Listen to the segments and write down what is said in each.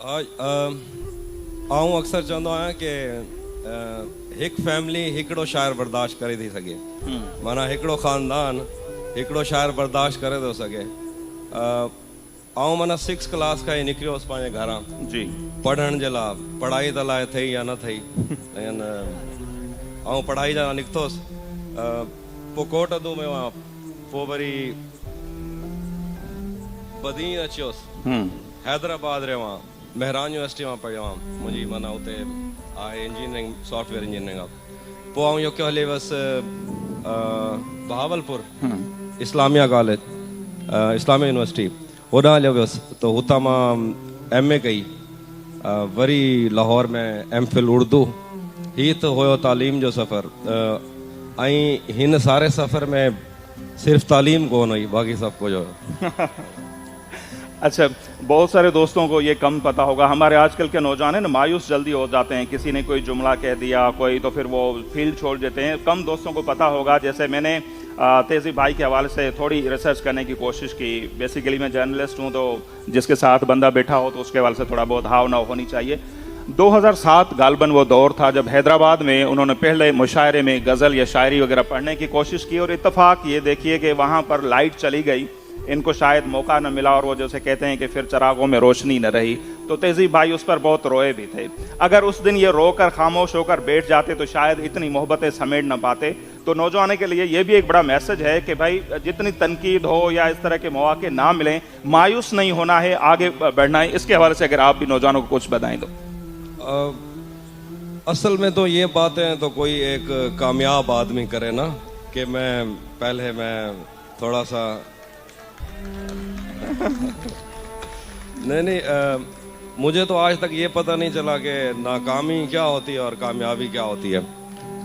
आऊं अक्सर चवंदो आहियां कि हिकु फैमिली हिकिड़ो शाइर बर्दाश्त करे थी सघे, माना हिकिड़ो ख़ानदान हिकिड़ो शाइर बर्दाश्त करे थो सघे। आऊं माना 6 क्लास खां ई निकिरियोसि पंहिंजे घरां जी पढ़ण जे लाइ, पढ़ाई त लाइ थई या न थई, लेकिन आऊं पढ़ाई जा निकितोसि। पोइ कोट अदू में हुआ, पोइ वरी बदी अचियोसि, हैदराबाद रहियो आहियां, महरान यूनिवर्सिटी मां पढ़ियो आहियां, मुंहिंजी माना उते आहे इंजीनियरिंग, सॉफ्टवेयर इंजीनियरिंग आहे। पोइ आऊं योकियो हली वियुसि बहावलपुर इस्लामिया कॉलेज, इस्लामिया यूनिवर्सिटी, होॾां हलियो वियुसि। त हुतां मां MA कई, वरी लाहौर में MPhil उर्दू। हीअ त हुयो तालीम जो सफ़र, ऐं हिन सारे सफ़र में सिर्फ़ तालीम कोन हुई, बाक़ी सभु कुझु हुयो। अच्छा, बहुत सारे दोस्तों को ये कम पता होगा। हमारे आजकल के नौजवान है ना, मायूस जल्दी हो जाते हैं, किसी ने कोई जुमला कह दिया कोई, तो फिर वो फील्ड छोड़ देते हैं। कम दोस्तों को पता होगा, जैसे मैंने तेजी भाई के हवाले से थोड़ी रिसर्च करने की कोशिश की। बेसिकली मैं जर्नलिस्ट हूँ, तो जिसके साथ बंदा बैठा हो तो उसके हवाले से थोड़ा बहुत हाव नाव होनी चाहिए। 2007 गालबन वो दौर था जब हैदराबाद में उन्होंने पहले मुशायरे में गज़ल या शायरी वगैरह पढ़ने की कोशिश की, और इत्तेफाक ये देखिए कि वहाँ पर लाइट चली गई, इनको शायद मौका न मिला, और वो जैसे कहते हैं कि फिर चरागों में रोशनी न रही। तो तेज़ीब भाई उस पर बहुत रोए भी थे। अगर उस दिन ये रोकर खामोश होकर बैठ जाते तो शायद इतनी मोहब्बतें समेट न पाते। तो नौजवानों के लिए ये भी एक बड़ा मैसेज है कि भाई जितनी तनकीद हो या इस तरह के मौके ना मिलें, मायूस नहीं होना है, आगे बढ़ना है। इसके हवाले से अगर आप भी नौजवानों को कुछ बताएं तो। असल में तो ये बातें तो कोई एक कामयाब आदमी करे ना, कि मैं थोड़ा सा नहीं, मुझे तो आज तक ये पता नहीं चला कि नाकामी क्या होती है और कामयाबी क्या होती है।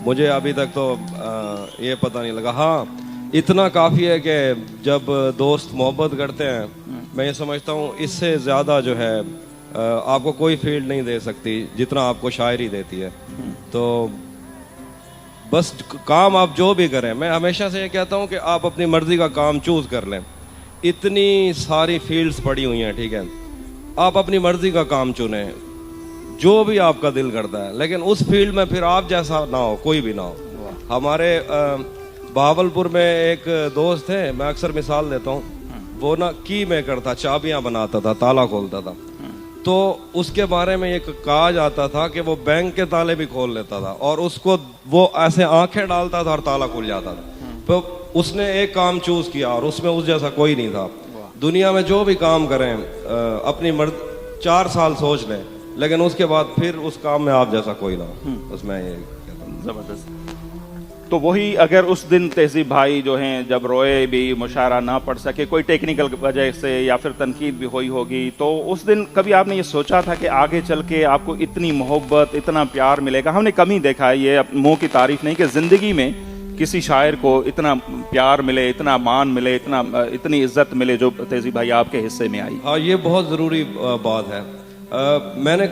मुझे अभी तक तो ये पता नहीं लगा। हाँ, इतना काफ़ी है कि जब दोस्त मोहब्बत करते हैं, मैं ये समझता हूँ इससे ज़्यादा जो है आपको कोई फील्ड नहीं दे सकती जितना आपको शायरी देती है। तो बस काम आप जो भी करें, मैं हमेशा से ये कहता हूँ कि आप अपनी मर्जी का काम चूज कर लें। इतनी सारी फील्ड्स पड़ी हुई हैं, ठीक है, आप अपनी मर्जी का काम चुने जो भी आपका दिल करता है, लेकिन उस फील्ड में फिर आप जैसा ना हो, कोई भी ना हो। हमारे बहावलपुर में एक दोस्त थे, मैं अक्सर मिसाल देता हूँ, वो ना की मेकर था, चाबियां बनाता था, ताला खोलता था। तो उसके बारे में एक कहा जाता था कि वो बैंक के ताले भी खोल लेता था, और उसको वो ऐसे आंखें डालता था और ताला खुल जाता था। तो उसने एक काम चूज किया और उसमें उस जैसा कोई नहीं था। दुनिया में जो भी काम करें अपनी 4 साल सोच लें, लेकिन उसके बाद फिर उस काम में आप जैसा कोई ना हो। उसमें ये जबरदस्त। तो वही, अगर उस दिन तेज़ीब भाई जो हैं जब रोए भी, मुशायरा ना पढ़ सके, कोई टेक्निकल वजह से या फिर तनकीद भी हुई होगी, तो उस दिन कभी आपने ये सोचा था कि आगे चल के आपको इतनी मोहब्बत, इतना प्यार मिलेगा? हमने कम ही देखा है, ये मुंह की तारीफ नहीं, कि ज़िंदगी में किसी शायर को इतना प्यार मिले, इतना मान मिले, इतनी इज्जत मिले जो तेज़ीब भाई आपके हिस्से में आई। हाँ, ये बहुत ज़रूरी बात है। मैंने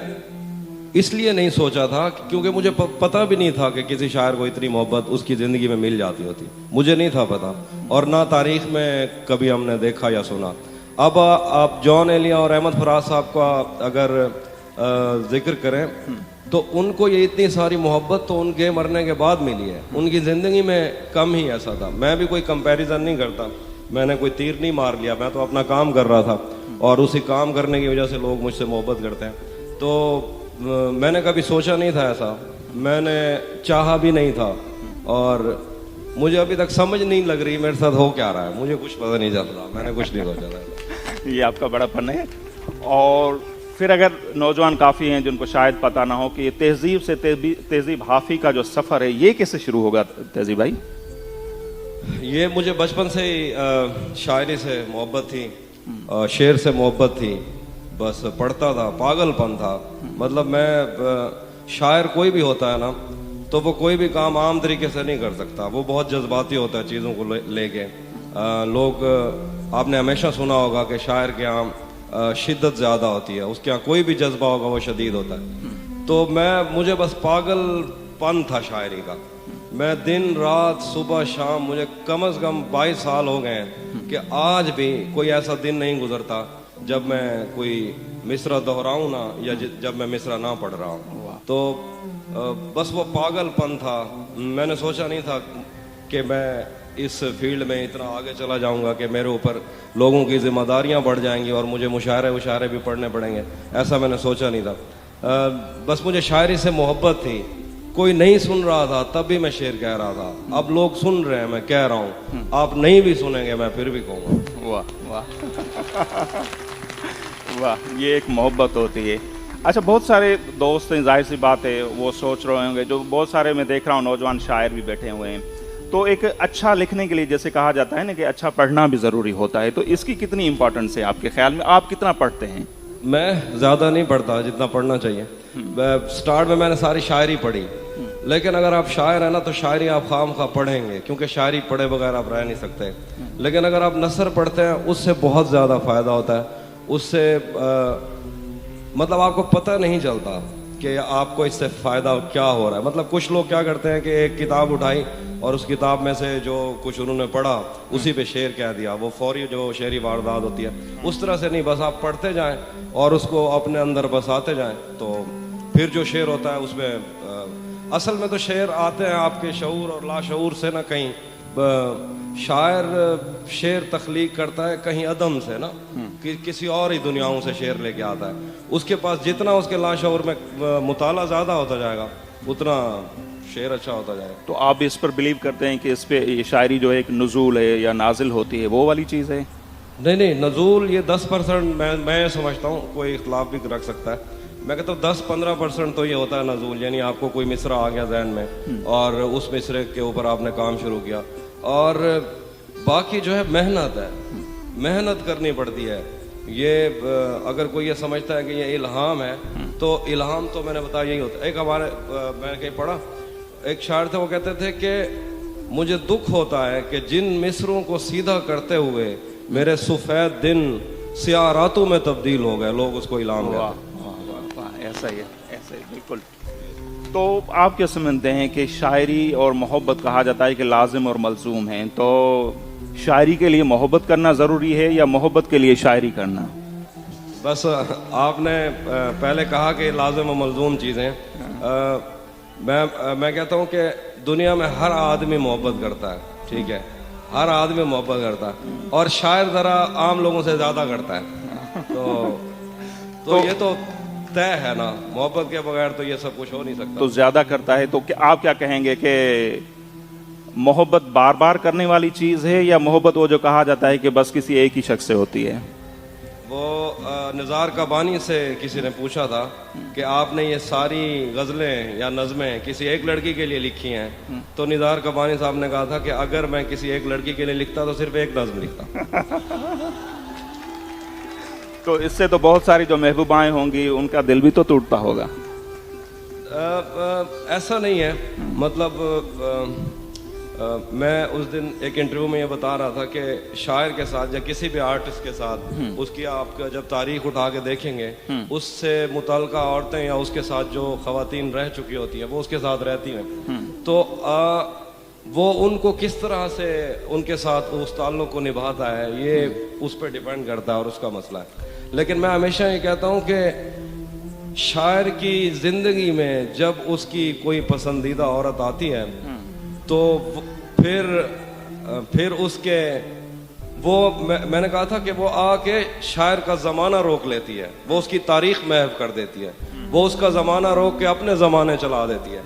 इसलिए नहीं सोचा था क्योंकि मुझे पता भी नहीं था कि किसी शायर को इतनी मोहब्बत उसकी ज़िंदगी में मिल जाती होती। मुझे नहीं था पता, और ना तारीख में कभी हमने देखा या सुना। अब आप जॉन एलिया और अहमद फराज साहब का अगर जिक्र करें, तो उनको ये इतनी सारी मोहब्बत तो उनके मरने के बाद मिली है। उनकी ज़िंदगी में कम ही ऐसा था। मैं भी कोई कंपैरिजन नहीं करता, मैंने कोई तीर नहीं मार लिया, मैं तो अपना काम कर रहा था, और उसी काम करने की वजह से लोग मुझसे मोहब्बत करते हैं। तो मैंने कभी सोचा नहीं था ऐसा, मैंने चाहा भी नहीं था, और मुझे अभी तक समझ नहीं लग रही मेरे साथ हो क्या रहा है। मुझे कुछ पता नहीं चल रहा, मैंने कुछ नहीं सोचा था। ये आपका बड़ापन है। और फिर अगर नौजवान काफ़ी हैं जिनको शायद पता ना हो कि तेज़ीब से तेज़ीब हाफी का जो सफ़र है, ये कैसे शुरू होगा तेज़ीब भाई? ये मुझे बचपन से ही शायरी से मोहब्बत थी, शेर से मोहब्बत थी, बस पढ़ता था, पागलपन था। मतलब मैं शायर कोई भी होता है ना, तो वो कोई भी काम आम तरीके से नहीं कर सकता, वो बहुत जज्बाती होता है चीज़ों को लेके। लोग, आपने हमेशा सुना होगा कि शायर के यहाँ शिद्दत ज़्यादा होती है, उसके यहाँ कोई भी जज्बा होगा वो शदीद होता है। तो मुझे बस पागलपन था शायरी का। मैं दिन रात सुबह शाम, मुझे कम से कम 22 साल हो गए हैं कि आज भी कोई ऐसा दिन नहीं गुजरता जब मैं कोई मिसरा दोहराऊं ना, या जब मैं मिसरा ना पढ़ रहा हूँ। तो बस वो पागलपन था। मैंने सोचा नहीं था कि मैं इस फील्ड में इतना आगे चला जाऊंगा कि मेरे ऊपर लोगों की जिम्मेदारियां बढ़ जाएंगी और मुझे मुशायरे भी पढ़ने पड़ेंगे, ऐसा मैंने सोचा नहीं था। बस मुझे शायरी से मोहब्बत थी। कोई नहीं सुन रहा था तब भी मैं शेर कह रहा था। अब लोग सुन रहे हैं, मैं कह रहा हूँ। आप नहीं भी सुनेंगे, मैं फिर भी कहूँगा। वाह वाह वाह, ये एक मोहब्बत होती है। अच्छा, बहुत सारे दोस्त हैं, जाहिर सी बात है वो सोच रहे होंगे, जो बहुत सारे मैं देख रहा हूँ नौजवान शायर भी बैठे हुए हैं, तो एक अच्छा लिखने के लिए जैसे कहा जाता है ना कि अच्छा पढ़ना भी ज़रूरी होता है, तो इसकी कितनी इंपॉर्टेंस है आपके ख्याल में? आप कितना पढ़ते हैं? मैं ज़्यादा नहीं पढ़ता जितना पढ़ना चाहिए। स्टार्ट में मैंने सारी शायरी पढ़ी, लेकिन अगर आप शायर हैं ना तो शायरी आप खामखा पढ़ेंगे, क्योंकि शायरी पढ़े बगैर आप रह नहीं सकते। लेकिन अगर आप नसर पढ़ते हैं उससे बहुत ज़्यादा फ़ायदा होता है। उससे मतलब आपको पता नहीं चलता कि आपको इससे फ़ायदा क्या हो रहा है। मतलब कुछ लोग क्या करते हैं कि एक किताब उठाई और उस किताब में से जो कुछ उन्होंने पढ़ा उसी पे शेर कह दिया, वो फौरी जो शेरी वारदात होती है। उस तरह से नहीं, बस आप पढ़ते जाएं और उसको अपने अंदर बसाते जाएं, तो फिर जो शेर होता है उसमें असल में तो शेर आते हैं आपके शऊर और लाशऊर से ना। कहीं शायर शेर तख्लीक करता है कहीं अदम से ना, किसी और ही दुनियाओं से शेर लेके आता है। उसके पास जितना उसके लाशऊर में मुताला ज़्यादा होता जाएगा उतना शेर अच्छा होता जाएगा। तो आप इस पर बिलीव करते हैं कि इस पे ये शायरी जो है एक नुज़ूल है या नाजिल होती है, वो वाली चीज़ है? नहीं, नज़ूल ये 10% मैं समझता हूँ, कोई इख्तलाफ भी रख सकता है। मैं कहता हूँ 10-15% तो ये होता है नज़ूल, यानी आपको कोई मिसरा आ गया जहन में और उस मिसरे के ऊपर आपने काम शुरू किया, और बाकी जो है मेहनत करनी पड़ती है। ये अगर कोई ये समझता है कि ये इल्हाम है, तो इल्हाम तो मैंने बताया यही होता है। एक हमारे मैंने कहीं पढ़ा, एक शायर थे, वो कहते थे कि मुझे दुख होता है कि जिन मिसरों को सीधा करते हुए मेरे सफ़ेद दिन स्याह रातों में तब्दील हो गए, लोग उसको इल्हाम कहते हैं। ऐसा ही है, ऐसा ही बिल्कुल। तो आप क्या समझते हैं कि शायरी और मोहब्बत कहा जाता है कि लाजिम और मलजूम हैं, तो शायरी के लिए मोहब्बत करना ज़रूरी है या मोहब्बत के लिए शायरी करना? बस आपने पहले कहा कि लाजिम और मलजूम चीज़ें, मैं कहता हूँ कि दुनिया में हर आदमी मोहब्बत करता है, ठीक है, हर आदमी मोहब्बत करता है, और शायर ज़रा आम लोगों से ज़्यादा करता है। तो ये तो तय है ना, मोहब्बत के बगैर तो ये सब कुछ हो नहीं सकता। तो ज़्यादा करता है, तो आप क्या कहेंगे कि मोहब्बत बार बार करने वाली चीज़ है, या मोहब्बत वो जो कहा जाता है कि बस किसी एक ही शख्स से होती है? वो निज़ार कबानी से किसी ने पूछा था कि आपने ये सारी गज़लें या नज़में किसी एक लड़की के लिए लिखी हैं, तो निज़ार कबानी साहब ने कहा था कि अगर मैं किसी एक लड़की के लिए लिखता तो सिर्फ एक नज़म लिखता। तो इससे तो बहुत सारी जो महबूबाएं होंगी उनका दिल भी तो टूटता होगा। ऐसा नहीं है, मतलब मैं उस दिन एक इंटरव्यू में ये बता रहा था कि शायर के साथ या किसी भी आर्टिस्ट के साथ उसकी आपका जब तारीख उठा के देखेंगे, उससे मुतल्लिका औरतें या उसके साथ जो ख़वातीन रह चुकी होती हैं वो उसके साथ रहती हैं, तो वो उनको किस तरह से उनके साथ उस ताल्लुक़ को निभाता है ये उस पर डिपेंड करता है और उसका मसला है। लेकिन मैं हमेशा ये कहता हूँ कि शायर की ज़िंदगी में जब उसकी कोई पसंदीदा औरत आती है तो फिर उसके मैंने कहा था कि वो आके शायर का ज़माना रोक लेती है, वो उसकी तारीख महव कर देती है, वो उसका ज़माना रोक के अपने ज़माने चला देती है।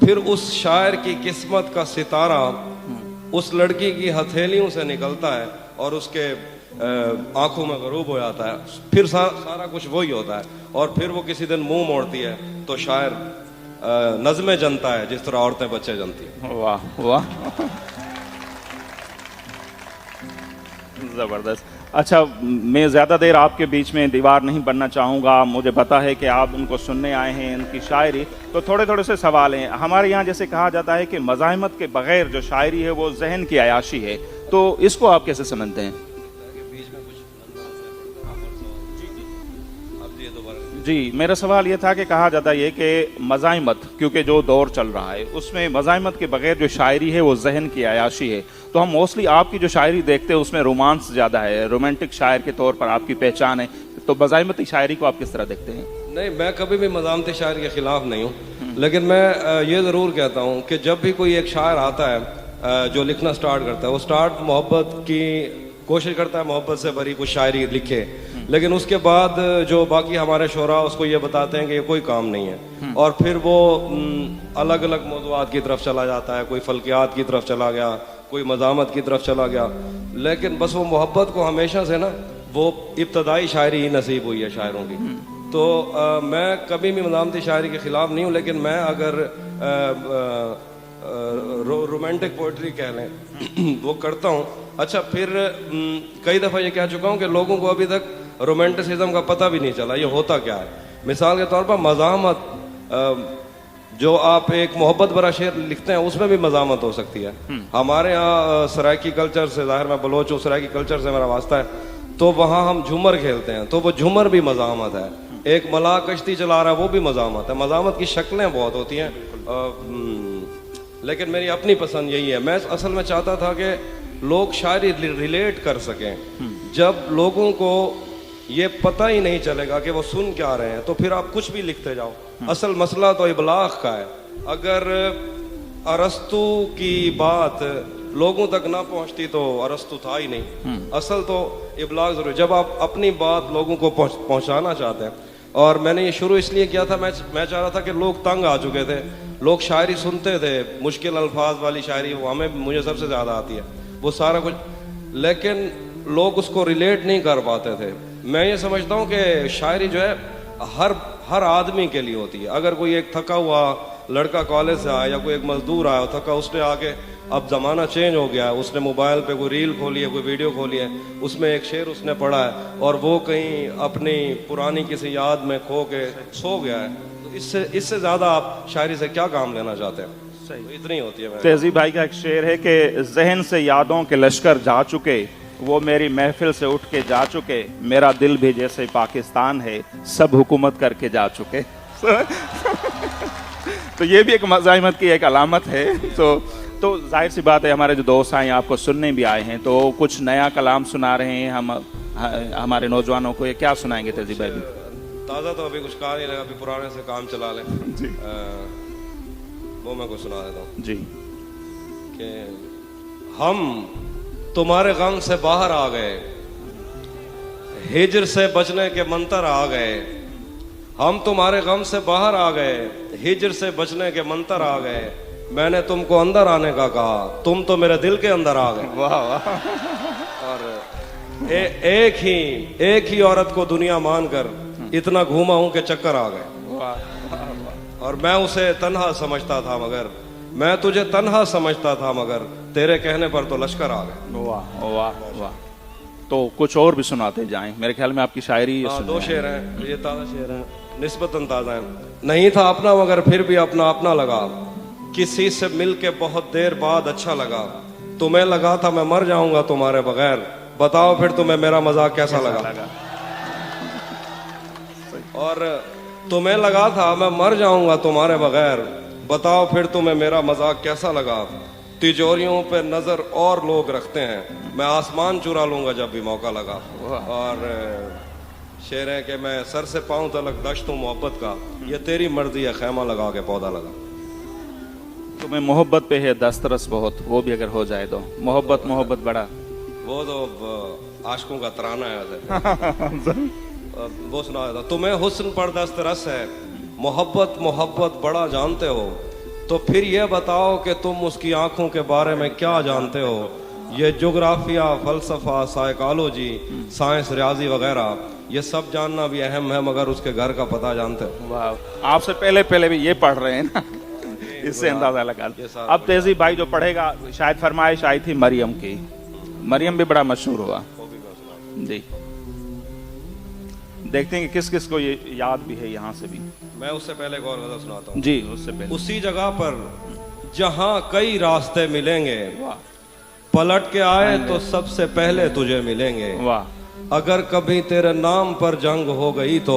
फिर उस शायर की किस्मत का सितारा उस लड़की की हथेलियों से निकलता है और उसके आंखों में गरूब हो जाता है। फिर सारा कुछ वही होता है, और फिर वो किसी दिन मुंह मोड़ती है तो शायर नज़में जनता है जिस तरह औरतें बच्चे जनती हैं। वाह वाह, जबरदस्त। अच्छा, मैं ज़्यादा देर आपके बीच में दीवार नहीं बनना चाहूँगा, मुझे पता है कि आप उनको सुनने आए हैं, उनकी शायरी, तो थोड़े थोड़े से सवाल हैं। हमारे यहाँ जैसे कहा जाता है कि मज़ाहिमत के बग़ैर जो शायरी है वो जहन की अयाशी है, तो इसको आप कैसे समझते हैं? जी, मेरा सवाल ये था कि कहा जाता ये कि मज़ाहिमत, क्योंकि जो दौर चल रहा है उसमें मज़ाहिमत के बगैर जो शायरी है वो जहन की अयाशी है, तो हम मोस्टली आपकी जो शायरी देखते हैं उसमें रोमांस ज़्यादा है, रोमांटिक शायर के तौर पर आपकी पहचान है, तो मज़ाहिमती शायरी को आप किस तरह देखते हैं? नहीं, मैं कभी भी मज़ामती शायर के ख़िलाफ़ नहीं हूँ, लेकिन मैं ये ज़रूर कहता हूँ कि जब भी कोई एक शायर आता है जो लिखना स्टार्ट करता है, वो स्टार्ट मोहब्बत की कोशिश करता है, मोहब्बत से भरी कुछ शायरी लिखे, लेकिन उसके बाद जो बाकी हमारे शोरा उसको ये बताते हैं कि ये कोई काम नहीं है, और फिर वो अलग अलग मौज़ूआत की तरफ चला जाता है, कोई फल्कियात की तरफ चला गया, कोई मज़ामत की तरफ चला गया, लेकिन बस वो मोहब्बत को हमेशा से ना वो इब्तदाई शायरी ही नसीब हुई है शायरों की। तो मैं कभी भी मज़ामती शायरी के ख़िलाफ़ नहीं हूँ, लेकिन मैं अगर रोमांटिक पोइट्री कह लें वो करता हूँ। अच्छा, फिर कई दफ़ा ये कह चुका हूँ कि लोगों को अभी तक रोमांटिसिज्म का पता भी नहीं चला ये होता क्या है। मिसाल के तौर पर मज़ामत, जो आप एक मोहब्बत भरा शेर लिखते हैं उसमें भी मज़ामत हो सकती है। हमारे यहाँ सराइकी कल्चर से, ज़ाहिर मैं बलोच हूँ, सराइकी कल्चर से मेरा वास्ता है, तो वहाँ हम झूमर खेलते हैं, तो वो झूमर भी मज़ामत है। एक मलाह कश्ती चला रहा है, वो भी मज़ामत है। मज़ामत की शक्लें बहुत होती हैं, लेकिन मेरी अपनी पसंद यही है। मैं असल में चाहता था कि लोग शायरी रिलेट कर सकें। जब लोगों को ये पता ही नहीं चलेगा कि वो सुन क्या रहे हैं, तो फिर आप कुछ भी लिखते जाओ। असल मसला तो इबलाग का है। अगर अरस्तु की बात लोगों तक ना पहुंचती तो अरस्तु था ही नहीं। असल तो इबलाग जरूरी। जब आप अपनी बात लोगों को पहुंचाना चाहते हैं, और मैंने ये शुरू इसलिए किया था, मैं चाह रहा था कि लोग तंग आ चुके थे, लोग शायरी सुनते थे, मुश्किल अल्फाज वाली शायरी, वो मुझे सबसे ज़्यादा आती है, वो सारा कुछ, लेकिन लोग उसको रिलेट नहीं कर पाते थे। मैं ये समझता हूँ कि शायरी जो है हर आदमी के लिए होती है। अगर कोई एक थका हुआ लड़का कॉलेज से आया, या कोई एक मजदूर आया थका, उसने आके, अब ज़माना चेंज हो गया है, उसने मोबाइल पे कोई रील खोली है, कोई वीडियो खोली है, उसमें एक शेर उसने पढ़ा है, और वो कहीं अपनी पुरानी किसी याद में खो के सो गया है, तो इससे ज़्यादा आप शायरी से क्या काम लेना चाहते हैं? सही, तो इतनी होती है। तहज़ीब भाई का एक शेर है कि जहन से यादों के लश्कर जा चुके, वो मेरी महफिल से उठ के जा चुके, मेरा दिल भी जैसे पाकिस्तान है, सब हुकूमत करके जा चुके। तो ये भी एक मज़ाहिमत की एक अलामत है। तो जाहिर सी बात है, हमारे जो दोस्त आए आपको सुनने भी आए हैं, तो कुछ नया कलाम सुना रहे हैं हम हमारे नौजवानों को। ये क्या सुनाएंगे तहज़ीब भाई? ताज़ा तो अभी कुछ कहा नहीं लगा, अभी पुराने से काम चला लें जी। वो मैं कुछ सुना देता हूँ जी। कि हम तुम्हारे गम से बाहर आ गए, हिज्र से बचने के मंतर आ गए, हम तुम्हारे गम से बाहर आ गए, हिज्र से बचने के मंतर आ गए, मैंने तुमको अंदर आने का कहा, तुम तो मेरे दिल के अंदर आ गए। वाह वाह। और एक ही औरत को दुनिया मानकर इतना घूमा हूं कि चक्कर आ गए। वाह। और मैं उसे तन्हा समझता था, मगर मैं तुझे तन्हा समझता था, मगर तेरे कहने पर तो लश्कर आ गए। वाह वाह वाह। तो कुछ और भी सुनाते जाएं, मेरे ख्याल में आपकी शायरी। दो शेर हैं, ये ताज़ा शेर हैं, निस्बतन ताज़ा हैं। नहीं था अपना मगर फिर भी अपना अपना लगा, किसी से मिलके बहुत देर बाद अच्छा लगा, तुम्हें लगा था मैं मर जाऊंगा तुम्हारे बगैर, बताओ फिर तुम्हें मेरा मजाक कैसा लगा। और तुम्हें लगा था मैं मर जाऊंगा तुम्हारे बगैर, बताओ फिर तुम्हें मेरा मजाक कैसा लगा। तिजोरियों पे नजर और लोग रखते हैं, मैं आसमान चुरा लूंगा जब भी मौका लगा। और शेर है कि मैं सर से पांव तलक दश्त हूं मोहब्बत का, ये तेरी मर्जी है खैमा लगा के पौधा लगा। तुम्हें मोहब्बत पे है दस्तरस बहुत, वो भी अगर हो जाए तो। मोहब्बत बड़ा, वो तो आशिकों का तराना है। वो सुना था, तुम्हें हुस्न पर दस्तरस है, मोहब्बत बड़ा जानते हो, तो फिर ये बताओ कि तुम उसकी आंखों के बारे में क्या जानते हो। ये जोग्राफिया, फलसफा, साइकोलॉजी, साइंस, रियाजी वगैरह, ये सब जानना भी अहम है, मगर उसके घर का पता जानते हो। वाह, आपसे पहले भी ये पढ़ रहे हैं ना, इससे अंदाजा लगा। अब तहज़ीब भाई जो पढ़ेगा, शायद फरमाइश आई थी मरियम की, मरियम भी बड़ा मशहूर हुआ जी। देखते हैं कि किस किस को ये याद भी है यहाँ से भी। मैं उससे पहले एक और गज़ल सुनाता हूँ जी। उससे पहले, उसी जगह पर जहाँ कई रास्ते मिलेंगे, पलट के आए तो सबसे पहले तुझे मिलेंगे। वाह। अगर कभी तेरे नाम पर जंग हो गई तो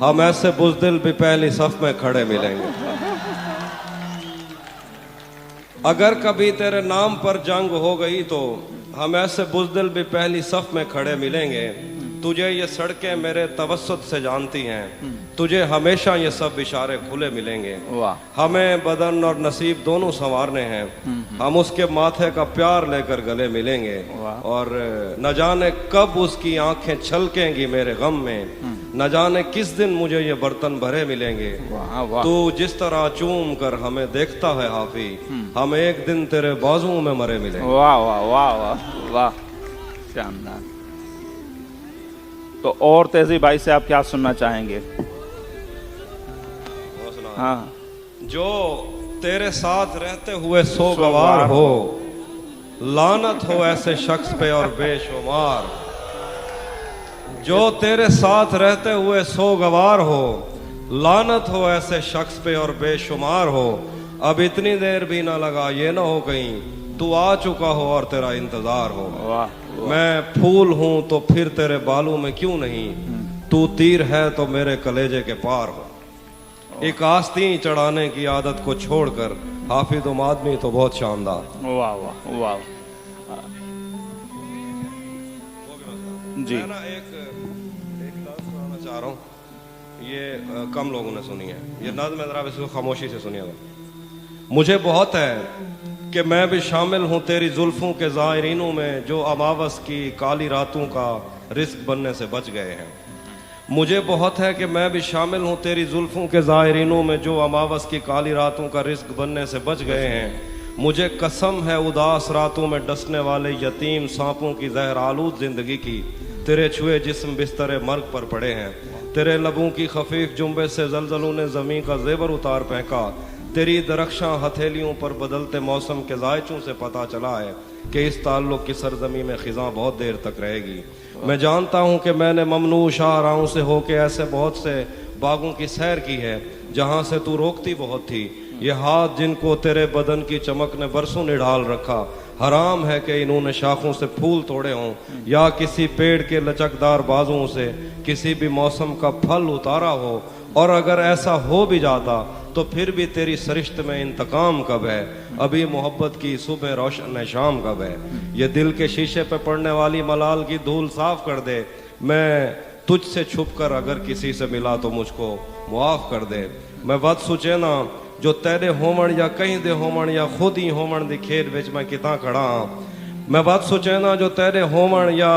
हम ऐसे बुज़दिल भी पहली सफ में खड़े मिलेंगे। अगर कभी तेरे नाम पर जंग हो गई तो हम ऐसे बुज़दिल भी पहली सफ में खड़े मिलेंगे। तुझे ये सड़कें मेरे तवस्सुत से जानती हैं, तुझे हमेशा ये सब इशारे खुले मिलेंगे। वाह। हमें बदन और नसीब दोनों संवारने हैं, हम उसके माथे का प्यार लेकर गले मिलेंगे। और न जाने कब उसकी आंखें छलकेंगी मेरे गम में, न जाने किस दिन मुझे ये बर्तन भरे मिलेंगे। तू जिस तरह चूम कर हमें देखता है हाफी, हम एक दिन तेरे बाजुओं में मरे मिलेंगे। वाह वाह वाह वाह वाह, शानदार। तो और तेजी भाई से आप क्या सुनना चाहेंगे? हाँ। जो तेरे साथ रहते हुए सोगवार हो, लानत हो ऐसे शख्स पे और बेशुमार। जो तेरे साथ रहते हुए सोगवार हो, लानत हो ऐसे शख्स पे और बेशुमार हो। अब इतनी देर भी ना लगा, ये ना हो कहीं तू आ चुका हो और तेरा इंतजार हो। वाह। मैं फूल हूं तो फिर तेरे बालों में क्यों नहीं, तू तीर है तो मेरे कलेजे के पार हो। एक आस्तीन चढ़ाने की आदत को छोड़कर हाफिज उम आदमी तो बहुत शानदार। वाह वाह वाह जी। मैं ना एक नज़्म सुनाना चाह रहा हूँ, ये कम लोगों ने सुनी है। ये नज़्म है, जरा इसको खामोशी से सुनिएगा। मुझे बहुत है कि मैं भी शामिल हूँ तेरी जुल्फों के ज़ायरीनों में, जो अमावस की काली रातों का रिस्क बनने से बच गए हैं। मुझे बहुत है कि मैं भी शामिल हूँ तेरी जुल्फों के ज़ायरीनों में, जो अमावस की काली रातों का रिस्क बनने से बच गए हैं। मुझे कसम है उदास रातों में डसने वाले यतीम सांपों की जहर आलूद जिंदगी की, तेरे छुए जिस्म बिस्तरे मर्ग पर पड़े हैं। तेरे लबों की खफीफ जुम्बे से जलजलों ने ज़मीन का ज़ेवर उतार फेंका। तेरी दरख्शां हथेलियों पर बदलते मौसम के जायचों से पता चला है कि इस ताल्लुक़ की सरजमी में ख़िज़ां बहुत देर तक रहेगी। मैं जानता हूँ कि मैंने ममनू शाहराहों से होके ऐसे बहुत से बागों की सैर की है जहाँ से तू रोकती बहुत थी। ये हाथ जिनको तेरे बदन की चमक ने बरसों निढाल रखा, हराम है कि इन्होंने शाखों से फूल तोड़े हों या किसी पेड़ के लचकदार बाजुओं से किसी भी मौसम का फल उतारा हो। और अगर ऐसा हो भी जाता तो फिर भी तेरी सरिश्त में इंतकाम कब है, अभी मोहब्बत की सुबह रोशन शाम कब है। ये दिल के शीशे पे पड़ने वाली मलाल की धूल साफ कर दे। मैं तुझसे छुप कर अगर किसी से मिला तो मुझको मुआफ कर दे। मैं वत सोचे ना जो तेरे होमण या कहीं दे होमण या खुद ही होमण दी खेद विच मैं किता खड़ा हाँ। मैं वत सोचे ना जो तेरे होमण या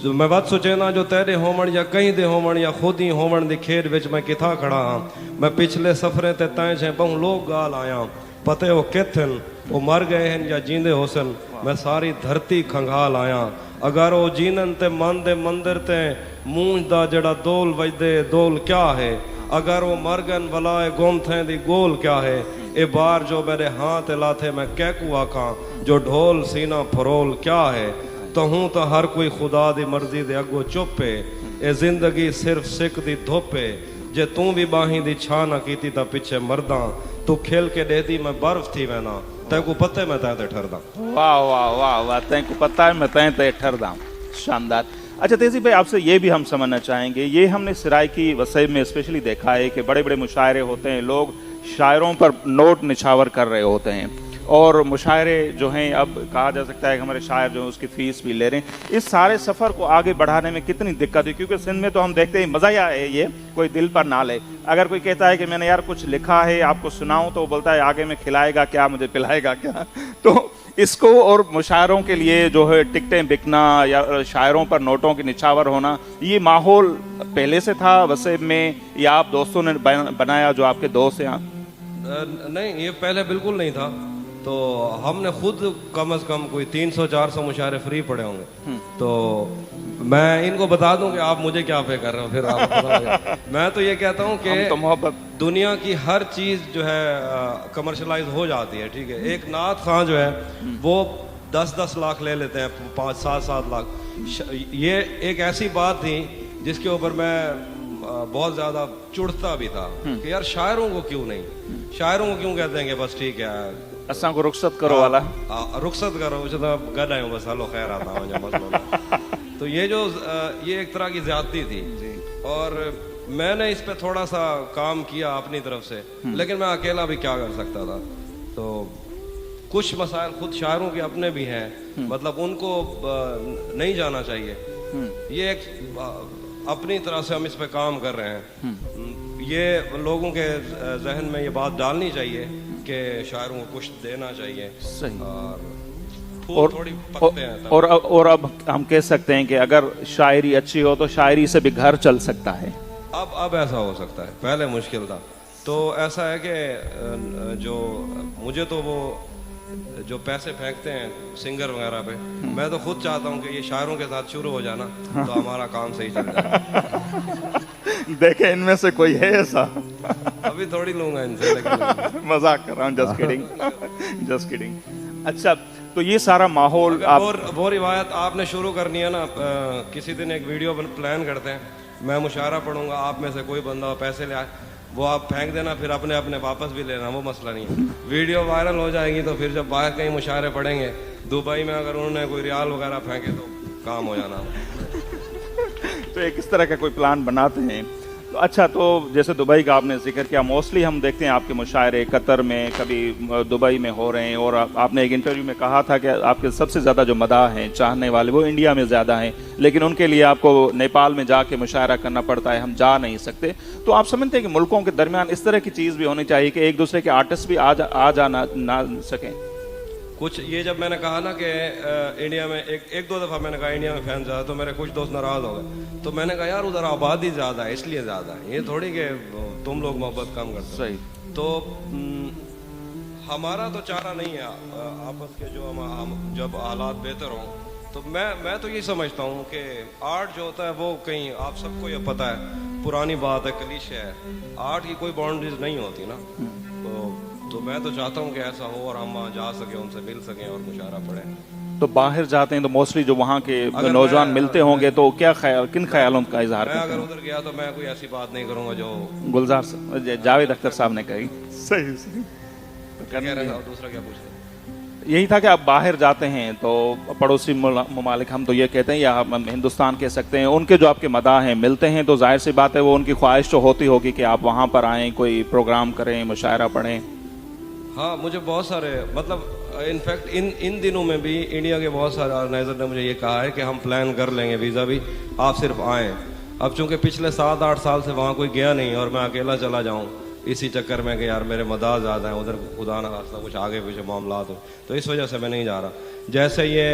मैं बात सोचे ना जो तेरे होमण या कहीं दे होमण या खुद ही होमण दी खेड विच मैं किथा खड़ा हाँ। मैं पिछले सफरे ते तैं छे बहु लोग गाल आया, पते वो किथन वो मर गए हैं या जींदे होसन, मैं सारी धरती खंगाल आया। अगर वो जीनन ते मन दे मंदिर ते मूंज दा जड़ा दोल वजदे दोल क्या है, अगर वो मरगन बलाए गुम थे दी गोल क्या है। ए बार जो मेरे हाथ लाथे मैं कैकू आखा, जो ढोल सीना फरोल क्या है। तो हूं तो हर कोई खुदा दी मर्जी दे अगो चुप है, ए जिंदगी सिर्फ सिक दी धुप है। जे तू भी बाही दी छा ना कीती ता पिछे मरदा, तू खेल के दे दी मैं बर्फ थी वैना, तैको पते मैं तैं ते ठरदा। वाह वाह वाह वाह, तैको पता है मैं तैं ते ठरदा। शानदार। अच्छा तेजी भाई, आपसे ये भी हम समझना चाहेंगे, ये हमने सराइकी वसई में स्पेशली देखा है कि बड़े बड़े मुशायरे होते हैं, लोग शायरों पर नोट निछावर कर रहे होते हैं और मुशायरे जो हैं, अब कहा जा सकता है कि हमारे शायर जो हैं उसकी फ़ीस भी ले रहे हैं। इस सारे सफ़र को आगे बढ़ाने में कितनी दिक्कत है, क्योंकि सिंध में तो हम देखते हैं मज़ा ही है, ये कोई दिल पर ना ले। अगर कोई कहता है कि मैंने यार कुछ लिखा है आपको सुनाऊं, तो वो बोलता है आगे में खिलाएगा क्या, मुझे पिलाएगा क्या। तो इसको और मुशायरों के लिए जो है टिकटें बिकना या शायरों पर नोटों की निछावर होना, ये माहौल पहले से था वसई में या आप दोस्तों ने बनाया जो आपके दोस्त हैं? नहीं, ये पहले बिल्कुल नहीं था। तो हमने खुद कम से कम कोई 300-400 मुशायरे फ्री पड़े होंगे। तो मैं इनको बता दूं कि आप मुझे क्या पे कर रहे हो, फिर आप बताओगे। मैं तो ये कहता हूँ कि तो मोहब्बत दुनिया की हर चीज़ जो है कमर्शलाइज हो जाती है, ठीक है। एक नात खां जो है वो 10-10 लाख ले लेते हैं, 5-7 लाख। ये एक ऐसी बात थी जिसके ऊपर मैं बहुत ज़्यादा चिढ़ता भी था कि यार शायरों को क्यों नहीं, शायरों को क्यों कहते हैं कि बस ठीक है असा को रुखसत करो वाला, रुखसत करो, गड आयो बस हलो खैर आता हूँ मसलो। तो ये जो ये एक तरह की ज्यादती थी जी। और मैंने इस पे थोड़ा सा काम किया अपनी तरफ से, लेकिन मैं अकेला भी क्या कर सकता था। तो कुछ मसाइल खुद शायरों के अपने भी हैं, मतलब उनको नहीं जाना चाहिए। ये एक अपनी तरह से हम इस पे काम कर रहे हैं। ये लोगों के जहन में ये बात डालनी चाहिए कि शायरों को कुछ देना चाहिए। सही। और फूल थोड़ी पकते हैं तब। और अब हम कह सकते हैं कि अगर शायरी अच्छी हो तो शायरी से भी घर चल सकता है। अब ऐसा हो सकता है, पहले मुश्किल था। तो ऐसा है कि जो मुझे तो वो जो पैसे फेंकते हैं सिंगर वगैरह पे, मैं तो खुद चाहता हूँ कि ये शायरों के साथ शुरू हो जाना तो हमारा काम सही चल जाए। देखे इनमें से कोई है ऐसा? अभी थोड़ी लूंगा इनसे, लेकिन मजाक कर रहा हूँ, जस्ट किडिंग, जस्ट किडिंग। अच्छा, तो ये सारा माहौल आप वो रिवायत आपने शुरू करनी है ना, किसी दिन एक वीडियो प्लान करते हैं, मैं मुशायरा पढ़ूंगा, आप में से कोई बंदा पैसे ले आए, वो आप फेंक देना, फिर अपने अपने वापस भी लेना, वो मसला नहीं है। वीडियो वायरल हो जाएगी तो फिर जब बाहर कहीं मुशायरे पढ़ेंगे, दुबई में अगर उन्होंने कोई रियाल वगैरह फेंके तो काम हो जाना। तो एक इस तरह का कोई प्लान बनाते हैं। तो अच्छा, तो जैसे दुबई का आपने जिक्र किया, मोस्टली हम देखते हैं आपके मुशायरे कतर में, कभी दुबई में हो रहे हैं, और आपने एक इंटरव्यू में कहा था कि आपके सबसे ज़्यादा जो मदाह हैं, चाहने वाले, वो इंडिया में ज़्यादा हैं, लेकिन उनके लिए आपको नेपाल में जाके मुशायरा करना पड़ता है, हम जा नहीं सकते। तो आप समझते हैं कि मुल्कों के दरमियान इस तरह की चीज़ भी होनी चाहिए कि एक दूसरे के आर्टिस्ट भी आ जा ना सकें? कुछ ये जब मैंने कहा ना कि इंडिया में एक दो दफ़ा मैंने कहा इंडिया में फैन ज़्यादा, तो मेरे कुछ दोस्त नाराज़ हो गए। तो मैंने कहा यार उधर आबादी ज़्यादा है इसलिए ज़्यादा है, ये थोड़ी कि तुम लोग मोहब्बत कम करते हो। सही। तो हमारा तो चारा नहीं है आपस के, जो हम जब हालात बेहतर हों तो मैं तो ये समझता हूँ कि आर्ट जो होता है वो कहीं, आप सबको ये पता है, पुरानी बात है, क्लीशे है, आर्ट की कोई बाउंड्रीज नहीं होती ना। तो मैं तो चाहता हूँ कि ऐसा हो और हम वहाँ जा सकें, उनसे मिल सकें और मुशायरा पढ़ें। तो बाहर जाते हैं तो मोस्टली जो वहाँ के नौजवान मिलते होंगे तो क्या ख्याल, किन ख्यालों का इजहार मैं करते अगर हैं? उधर गया तो मैं कोई ऐसी बात नहीं करूँगा जो गुलजार जावेद अख्तर साहब ने कही। सही सही। कह रहे थे। और दूसरा क्या पूछ रहे? यही था कि आप बाहर जाते हैं तो पड़ोसी ममालिक, हम तो ये कहते हैं, या हम हिंदुस्तान कह सकते हैं, उनके जो आपके मदाह हैं मिलते हैं तो जाहिर सी बात है वो उनकी ख्वाहिश तो होती होगी कि आप वहाँ पर आएँ, कोई प्रोग्राम करें, मुशायरा पढ़ें। हाँ, मुझे बहुत सारे, मतलब इनफैक्ट इन दिनों में भी इंडिया के बहुत सारे ऑर्गेनाइजर ने मुझे ये कहा है कि हम प्लान कर लेंगे वीज़ा भी, आप सिर्फ आएँ। अब चूंकि पिछले 7-8 साल से वहाँ कोई गया नहीं और मैं अकेला चला जाऊँ इसी चक्कर में कि यार मेरे मदाह ज़्यादा हैं, उधर खुदा ना खास्ता कुछ आगे पीछे मामलात हो, तो इस वजह से मैं नहीं जा रहा। जैसे ये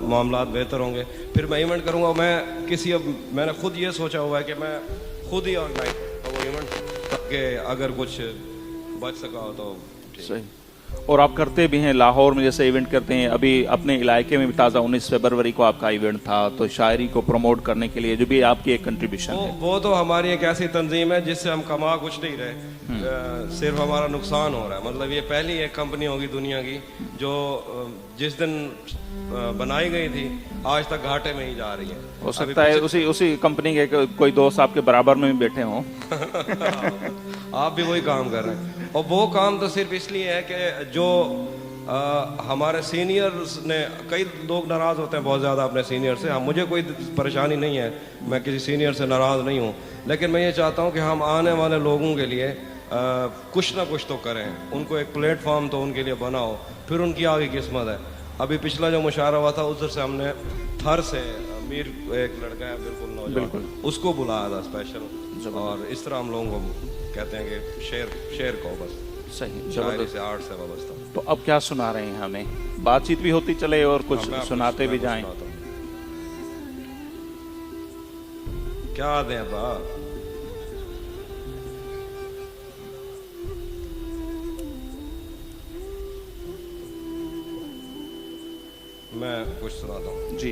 मामलात बेहतर होंगे फिर मैं इवेंट करूँगा। मैंने खुद ये सोचा हुआ है कि मैं खुद ही ऑर्गेनाइज करूँगा वो इवेंट, ताकि अगर कुछ बच सका हो तो सही। और आप करते भी हैं, लाहौर में जैसे इवेंट करते हैं, अभी अपने इलाके में भी ताज़ा 19 फरवरी को आपका इवेंट था, तो शायरी को प्रमोट करने के लिए जो भी आपकी एक कंट्रीब्यूशन है। वो तो हमारी एक ऐसी तंजीम है जिससे हम कमा कुछ नहीं रहे, सिर्फ हमारा नुकसान हो रहा है। मतलब ये पहली एक कंपनी होगी दुनिया की जो जिस दिन बनाई गई थी आज तक घाटे में ही जा रही है। हो सकता है उसी कंपनी के कोई दोस्त आपके बराबर में भी बैठे हों। आप भी वही काम कर रहे हैं, और वो काम तो सिर्फ इसलिए है कि जो हमारे सीनियर्स ने, कई लोग नाराज़ होते हैं बहुत ज़्यादा अपने सीनियर से। मुझे कोई परेशानी नहीं है, मैं किसी सीनियर से नाराज़ नहीं हूँ, लेकिन मैं ये चाहता हूँ कि हम आने वाले लोगों के लिए कुछ ना कुछ तो करें, उनको एक प्लेटफॉर्म तो उनके लिए बनाओ, फिर उनकी आगे किस्मत है। अभी पिछला जो मुशायरा हुआ था उधर से हमने थर से मीर, एक लड़का है बिल्कुल नौजवान, उसको बुलाया था स्पेशल, और इस तरह हम लोगों को कहते हैं कि शेर को बस सही, शायरी से, आर्ट से वाबस्ता। तो अब क्या सुना रहे हैं हमें? बातचीत भी होती चले और कुछ सुनाते भी जाएं। क्या दें बा? मैं कुछ सुनाता हूँ जी।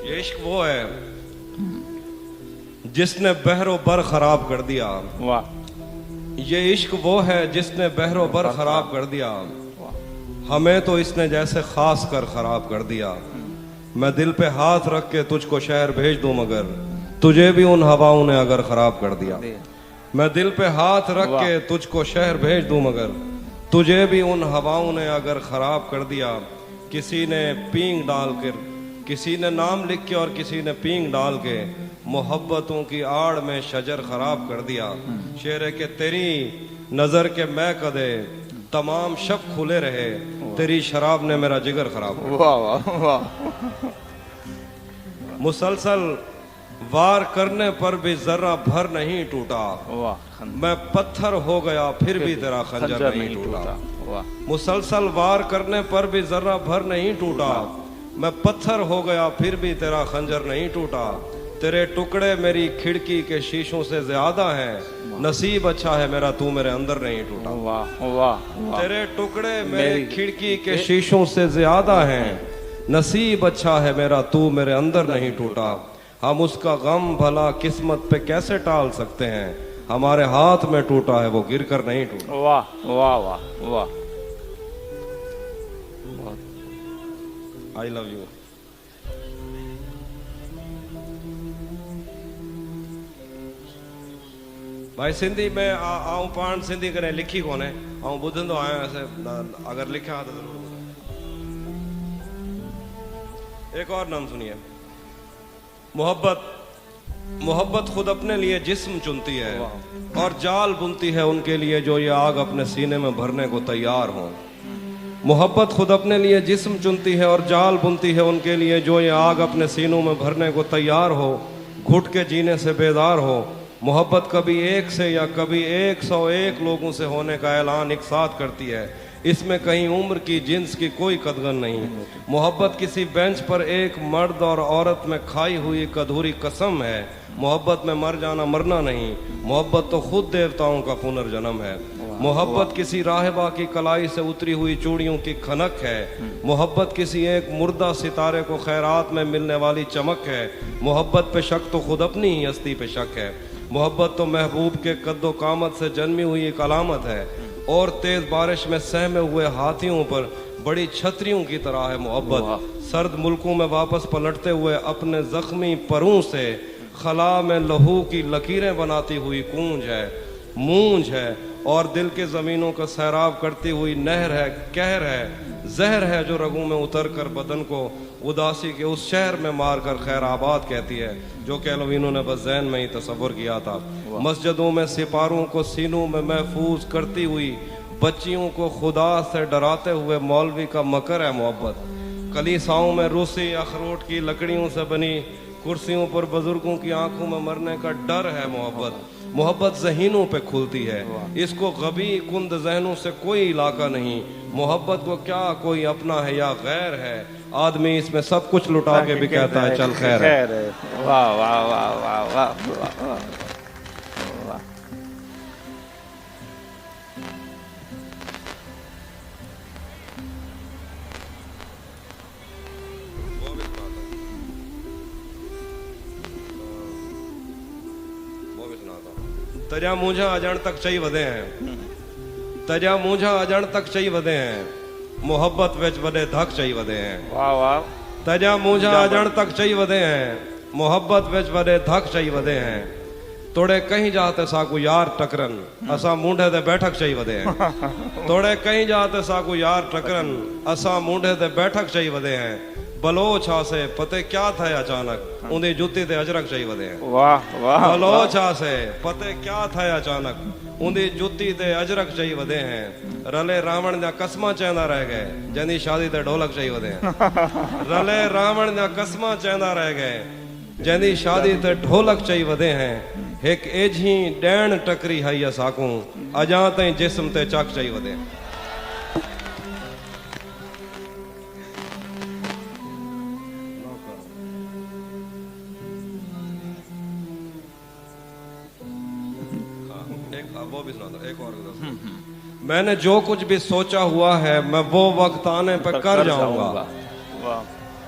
ये इश्क वो है जिसने बहरो बर खराब कर दिया। वाह। ये इश्क वो है जिसने बहरो बर खराब कर दिया, हमें तो इसने जैसे खास कर खराब कर दिया। मैं दिल पे हाथ रख के तुझको शहर भेज दूं मगर तुझे भी उन हवाओं ने अगर खराब कर दिया। मैं दिल पे हाथ रख के तुझको शहर भेज दूं मगर तुझे भी उन हवाओं ने अगर खराब कर दिया। किसी ने पींग डाल कर किसी ने नाम लिख के और किसी ने पींग डाल के मोहब्बतों की आड़ में शजर खराब कर दिया। शेर है कि तेरी नजर के मैं कदे तमाम शब खुले रहे, तेरी शराब ने मेरा जिगर खराब कर दिया। वाह वाह वाह। मुसलसल वार करने पर भी जर्रा भर नहीं टूटा, वाह मैं पत्थर हो गया फिर भी तेरा खंजर नहीं टूटा। वाह मुसलसल वार करने पर भी जर्रा भर नहीं टूटा, मैं पत्थर हो गया फिर भी तेरा खंजर नहीं टूटा। तेरे टुकड़े मेरी खिड़की के शीशों से ज्यादा हैं, नसीब अच्छा है मेरा तू मेरे अंदर नहीं टूटा। वाह वाह। तेरे टुकड़े मेरी खिड़की के शीशों से ज्यादा हैं, नसीब अच्छा है मेरा तू मेरे अंदर नहीं टूटा। हम उसका गम भला किस्मत पे कैसे टाल सकते हैं, हमारे हाथ में टूटा है वो गिर कर नहीं टूटा। वाह वाह वाह वाह। I love you. भाई सिंधी में आऊं पाण सिंधी करे लिखी कोने, आऊं ॿुधंदो आहियां ऐसे अगर लिखा तो जरूर ॿुधां। एक और नाम सुनिए। मोहब्बत खुद अपने लिए जिस्म चुनती है और जाल बुनती है उनके लिए जो ये आग अपने सीने में भरने को तैयार हो। मोहब्बत खुद अपने लिए जिस्म चुनती है और जाल बुनती है उनके लिए जो ये आग अपने सीनों में भरने को तैयार हो, घुट के जीने से बेदार हो। मोहब्बत कभी एक से या कभी 101 लोगों से होने का ऐलान एक साथ करती है, इसमें कहीं उम्र की जिन्स की कोई कदगन नहीं। मोहब्बत किसी बेंच पर एक मर्द और औरत में खाई हुई एक अधूरी कसम है। मोहब्बत में मर जाना मरना नहीं, मोहब्बत तो खुद देवताओं का पुनर्जन्म है। मोहब्बत किसी राहिबा की कलाई से उतरी हुई चूड़ियों की खनक है। मोहब्बत किसी एक मुर्दा सितारे को खैरात में मिलने वाली चमक है। मोहब्बत पे शक तो खुद अपनी ही हस्ती पे शक है। मोहब्बत तो महबूब के कद्दो कामत से जन्मी हुई एक अलामत है और तेज बारिश में सहमे हुए हाथियों पर बड़ी छतरियों की तरह है मोहब्बत। सर्द मुल्कों में वापस पलटते हुए अपने जख्मी परों से खला में लहू की लकीरें बनाती हुई मूंज है और दिल के जमीनों का सैराब करती हुई नहर है, कहर है, जहर है जो रगों में उतर कर बदन को उदासी के उस शहर में मार कर खैराबाद कहती है, जो कैलविनों ने बस ज़हन में ही तसव्वुर किया था। मस्जिदों में सिपारों को सीनों में महफूज करती हुई बच्चियों को खुदा से डराते हुए मौलवी का मकर है मोहब्बत। कलीसाओं में रूसी अखरोट की लकड़ियों से बनी कुर्सियों पर बुजुर्गों की आंखों में मरने का डर है मोहब्बत। मोहब्बत ज़हीनों पे खुलती है, इसको गबी कुंद जहनों से कोई इलाका नहीं। मोहब्बत को क्या कोई अपना है या गैर है, आदमी इसमें सब कुछ लुटा के भी कहता है चल खैर है। वाह वाह वाह वाह वाह वाह। तजा मुंझा अजण तक चई वधे हैं, तजा मुंझा अजण तक चई वधे हैं, मोहब्बत विच वडे धक चई वधे हैं। वाह वाह। तजा मुंझा अजण तक चई वधे हैं, मोहब्बत विच वडे धक चई वधे हैं। तोड़े कहीं जाते साकू यार टकरन, असा मूंढे ते बैठक चई वधे हैं। तोड़े कहीं जाते साकू यार टकरन, असा मूंढे ते बैठक चई वधे हैं। बलोच आसे पते क्या था अचानक, उन्हें जुत्ती ते अजरक चई वधे हैं। वाह वाह। बलोच आसे पते क्या था अचानक, उन्हें जुत्ती ते अजरक चई वधे हैं। रले रावण जा कसमा चेंदा रह गए, जंदी शादी ते ढोलक चई वधे हैं। रले रावण जा कसमा चेंदा रह गए, जंदी शादी ते ढोलक चई वधे हैं। एक एझी डैण टकरी हई असाकू, अजा ताईं जिस्म ते चक चई वधे हैं। एक और मैंने जो कुछ भी सोचा हुआ है मैं वो वक्त आने पर कर जाऊंगा।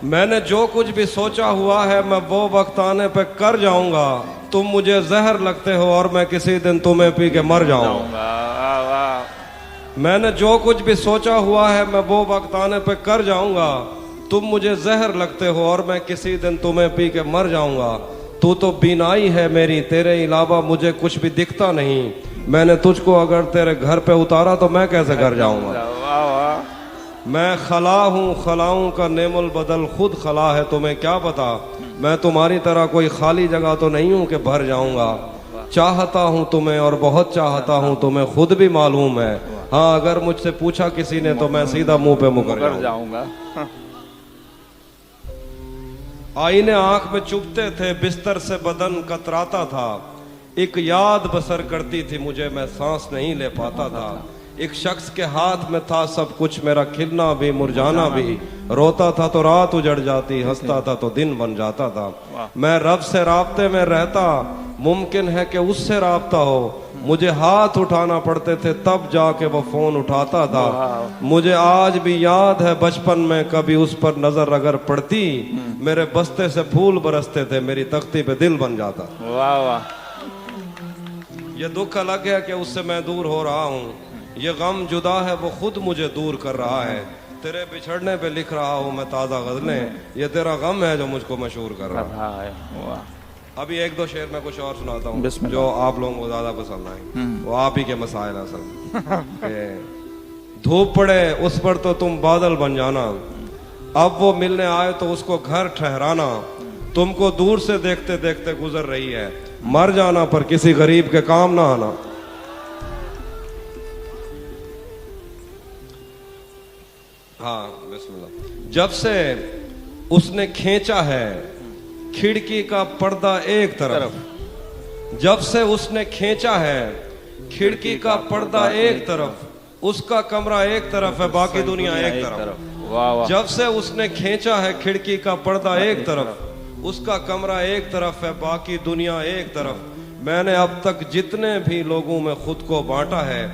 मैंने जो कुछ भी सोचा हुआ है मैं वो वक्त आने पे कर जाऊंगा। तुम मुझे जहर लगते हो और मैं किसी दिन तुम्हें पी के मर जाऊंगा। मैंने जो कुछ भी सोचा हुआ है मैं वो वक्त आने पे कर जाऊंगा। तुम मुझे जहर लगते हो और मैं किसी दिन तुम्हें पी के मर जाऊंगा। तू तो बीनाई है मेरी, तेरे अलावा मुझे कुछ भी दिखता नहीं। मैंने तुझको अगर तेरे घर पे उतारा तो मैं कैसे घर जाऊंगा। मैं खला हूँ, खलाऊं का नेमुल बदल खुद खला है, तुम्हें क्या पता मैं तुम्हारी तरह कोई खाली जगह तो नहीं हूँ कि भर जाऊंगा। चाहता हूँ तुम्हें और बहुत चाहता हूँ तुम्हें, खुद भी मालूम है। हाँ, अगर मुझसे पूछा किसी ने तो मैं सीधा मुंह पे मुकर जाऊंगा। आईने आंख में चुभते थे, बिस्तर से बदन कतराता था। एक याद बसर करती थी मुझे, मैं सांस नहीं ले पाता था। एक शख्स के हाथ में था सब कुछ, मेरा खिलना भी मुरझाना भी। रोता था तो रात उजड़ जाती, हंसता था तो दिन बन जाता था। मैं रब से राब्ते में रहता, मुमकिन है कि उससे राब्ता हो। मुझे हाथ उठाना पड़ते थे तब जाके वो फोन उठाता था। मुझे आज भी याद है बचपन में कभी उस पर नजर अगर पड़ती, मेरे बस्ते से फूल बरसते थे, मेरी तख्ती पे दिल बन जाता। वाह वाह। ये दुख अलग है कि उससे मैं दूर हो रहा हूँ, ये गम जुदा है वो खुद मुझे दूर कर रहा है। तेरे बिछड़ने पे लिख रहा हूँ मैं ताज़ा गज़लें, ये तेरा गम है जो मुझको मशहूर कर रहा है। वाह। अभी एक दो शेर मैं कुछ और सुनाता हूँ जो आप लोगों को ज्यादा पसंद आए। वो आप ही के मसाइल असल। धूप पड़े उस पर तो तुम बादल बन जाना, अब वो मिलने आए तो उसको घर ठहराना। तुमको दूर से देखते देखते गुजर रही है, मर जाना पर किसी गरीब के काम ना आना। हाँ बिस्मिल्लाह। जब से उसने खींचा है खिड़की का पर्दा एक तरफ, जब से उसने खींचा है खिड़की का पर्दा एक तरफ, उसका कमरा एक तरफ है बाकी दुनिया एक तरफ। वाह वाह। जब से उसने खींचा है खिड़की का पर्दा एक तरफ, उसका कमरा एक तरफ है बाकी दुनिया एक तरफ। मैंने अब तक जितने भी लोगों में खुद को बांटा है,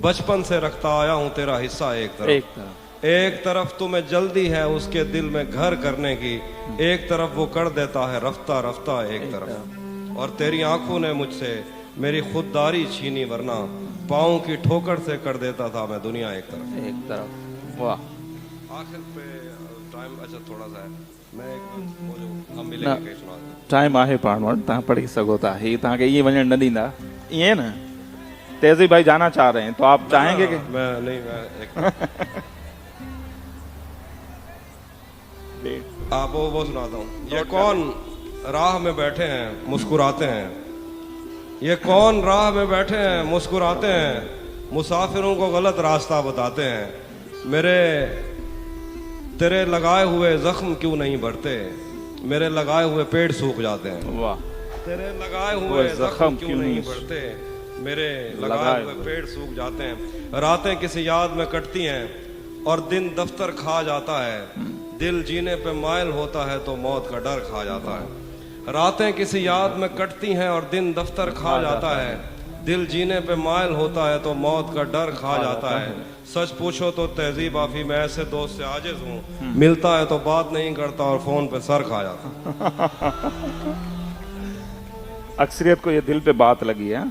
बचपन से रखता आया हूं तेरा हिस्सा एक तरफ। एक तरफ तुम्हें जल्दी है उसके दिल में घर करने की, एक तरफ वो कर देता है रफ्ता रफ्ता एक तरफ। और तेरी आंखों ने मुझसे मेरी खुददारी छीनी, वरना पाँव की ठोकर से कर देता था मैं दुनिया एक तरफ। वाह। आखिर पे टाइम अच्छा थोड़ा सा है, मैं एक हम मिलेंगे कहीं सुना दूं। टाइम आहे पाण वटि, तव्हां पढ़ी सघो था। ही तव्हांखे ईअं वञणु न ॾींदा ईअं न। तेजी भाई जाना चाह रहे हैं तो आप चाहेंगे कि? मैं नहीं, मैं एक आप वो सुनाता हूँ। ये कौन राह में बैठे हैं मुस्कुराते हैं, ये कौन राह में बैठे हैं मुस्कुराते हैं, मुसाफिरों को गलत रास्ता बताते हैं। मेरे तेरे लगाए हुए जख्म क्यों नहीं बढ़ते, मेरे लगाए हुए पेड़ सूख जाते हैं। वाह। तेरे लगाए हुए जख्म क्यों नहीं बढ़ते, मेरे लगाए हुए पेड़ सूख जाते हैं। रातें किसी याद में कटती हैं और दिन दफ्तर खा जाता है। दिल जीने पे मायल होता है तो मौत का डर खा जाता है। रातें किसी याद में कटती हैं और दिन दफ्तर खा जाता है। दिल जीने पे मायल होता है तो मौत का डर खा जाता है। सच पूछो तो तहजीब आफी मैं ऐसे दोस्त से आजिज हूँ, मिलता है तो बात नहीं करता और फोन पे सर खा जाता। अक्सरियत को ये दिल पे बात लगी है।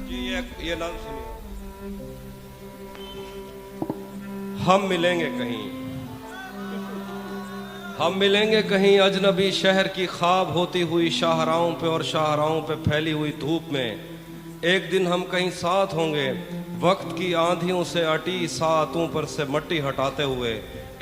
जी ये नाम सुनिए। हम मिलेंगे कहीं, हम मिलेंगे कहीं अजनबी शहर की ख्वाब होती हुई शाहराहों पे और शाहराहों पे फैली हुई धूप में। एक दिन हम कहीं साथ होंगे, वक्त की आंधियों से अटी सातों पर से मट्टी हटाते हुए,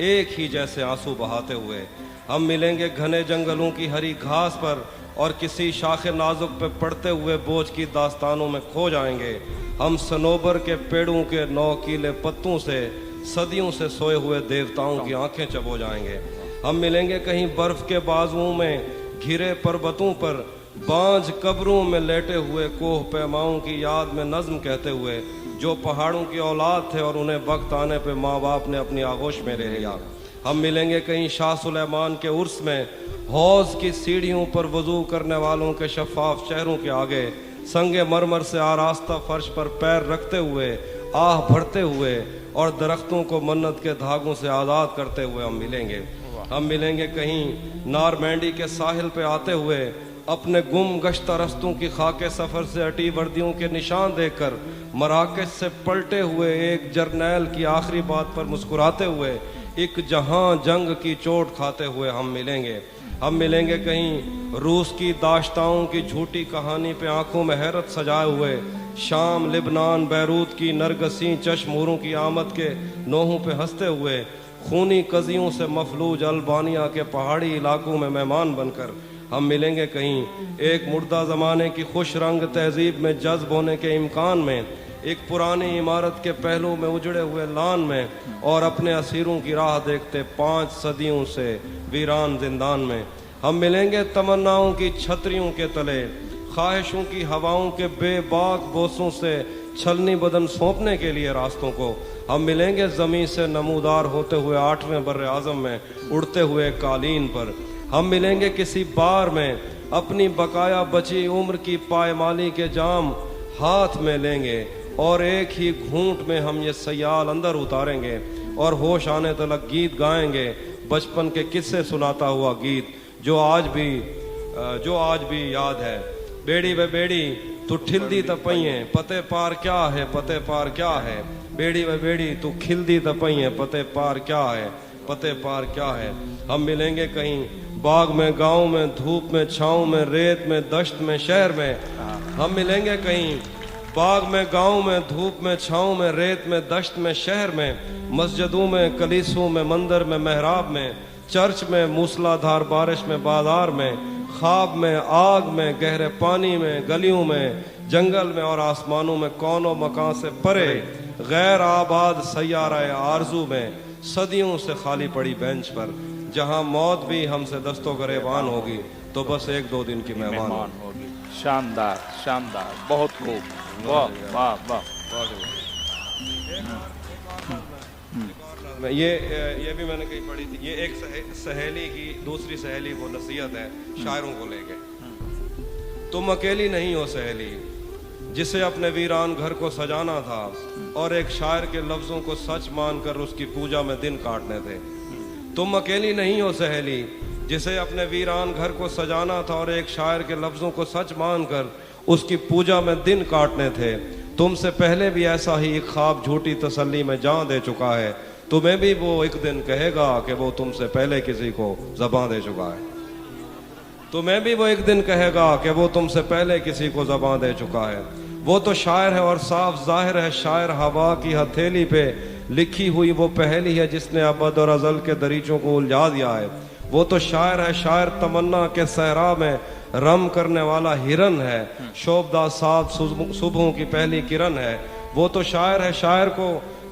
एक ही जैसे आंसू बहाते हुए। हम मिलेंगे घने जंगलों की हरी घास पर और किसी शाखे नाजुक पे पड़ते हुए बोझ की दास्तानों में खो जाएंगे। हम सनोबर के पेड़ों के नौकीले पत्तों से सदियों से सोए हुए देवताओं की आंखें चबो जाएंगे। हम मिलेंगे कहीं बर्फ के बाजुओं में घिरे पर्वतों पर, बांझ कब्रों में लेटे हुए कोह पैमाओं की याद में नज्म कहते हुए, जो पहाड़ों की औलाद थे और उन्हें वक्त आने पे माँ बाप ने अपनी आगोश में ले लिया। हम मिलेंगे कहीं शाह सुलेमान के उर्स में, हौज की सीढ़ियों पर वजू करने वालों के शफाफ चेहरों के आगे, संगे मरमर से आरास्ता फर्श पर पैर रखते हुए, आह भरते हुए और दरख्तों को मन्नत के धागों से आज़ाद करते हुए हम मिलेंगे। हम मिलेंगे कहीं नारमैंडी के साहिल पे आते हुए, अपने गुम गश्ता रस्तों की खाके सफ़र से अटी वर्दियों के निशान देखकर, मराकश से पलटे हुए एक जर्नैल की आखिरी बात पर मुस्कुराते हुए, एक जहां जंग की चोट खाते हुए हम मिलेंगे। हम मिलेंगे कहीं रूस की दाश्ताओं की झूठी कहानी पे आंखों में हैरत सजाए हुए, शाम, लिबनान, बैरूत की नरगसी चश्मूरों की आमद के नोहों पे हंसते हुए, खूनी कजियों से मफलूज अल्बानिया के पहाड़ी इलाकों में मेहमान बनकर हम मिलेंगे कहीं एक मुर्दा ज़माने की खुश रंग तहजीब में जज्ब होने के इम्कान में, एक पुरानी इमारत के पहलू में उजड़े हुए लान में, और अपने असीरों की राह देखते 5 सदियों से वीरान जिंदान में। हम मिलेंगे तमन्नाओं की छतरियों के तले, ख्वाहिशों की हवाओं के बेबाक बोसों से छलनी बदन सौंपने के लिए रास्तों को। हम मिलेंगे ज़मीन से नमूदार होते हुए 8वें बर्रे आज़म में उड़ते हुए कालीन पर। हम मिलेंगे किसी बार में अपनी बकाया बची उम्र की पायमाली के जाम हाथ में लेंगे, और एक ही घूंट में हम ये सयाल अंदर उतारेंगे, और होश आने तलक गीत गाएंगे, बचपन के किस्से सुनाता हुआ गीत जो आज भी याद है। बेड़ी वे बेड़ी तू ठिलदी तपइए, पते पार क्या है, पते पार क्या है। बेड़ी वे बेड़ी तू खिलदी तपइए, पते पार क्या है, पते पार क्या है। हम मिलेंगे कहीं बाग में, गांव में, धूप में, छाँव में, रेत में, दश्त में, शहर में। हम मिलेंगे कहीं बाग में, गांव में, धूप में, छाँव में, रेत में, दश्त में, शहर में, मस्जिदों में, कलीसों में, मंदिर में, मेहराब में, चर्च में, मूसलाधार बारिश में, बाजार में, ख्वाब में, आग में, गहरे पानी में, गलियों में, जंगल में और आसमानों में, कौनो मकान से परे गैर आबाद सैयारा आरजू में, सदियों से खाली पड़ी बेंच पर, जहां मौत भी हमसे दस्तों गरेबान होगी तो बस 1-2 दिन की मेहमान होगी। शानदार, शानदार, बहुत खूब, वाह वाह वाह। ये भी मैंने कहीं पढ़ी थी। ये एक सहेली की दूसरी सहेली को नसीहत है शायरों को लेके। तुम अकेली नहीं हो सहेली जिसे अपने वीरान घर को सजाना था, और एक शायर के लफ्जों को सच मानकर उसकी पूजा में दिन काटने थे। तुम अकेली नहीं हो सहेली जिसे अपने वीरान घर को सजाना था, और एक शायर के लफ्जों को सच मानकर उसकी पूजा में दिन काटने थे। तुमसे पहले भी ऐसा ही एक ख्वाब झूठी तसल्ली में जान दे चुका है। तुम्हें भी वो एक दिन कहेगा कि वो तुमसे पहले किसी को ज़बान दे चुका है। तुम्हें भी वो एक दिन कहेगा कि वो तुमसे पहले किसी को ज़बान दे चुका है। वो तो शायर है और साफ जाहिर है शायर हवा की हथेली पे लिखी हुई वो पहली है जिसने अबद और अजल के दरीचों को उलझा दिया है। वो तो शायर है शायर तमन्ना के सहरा में रम करने वाला हिरन है, शोभदा साथ सुबहों की पहली किरण है। वो तो शायर है शायर को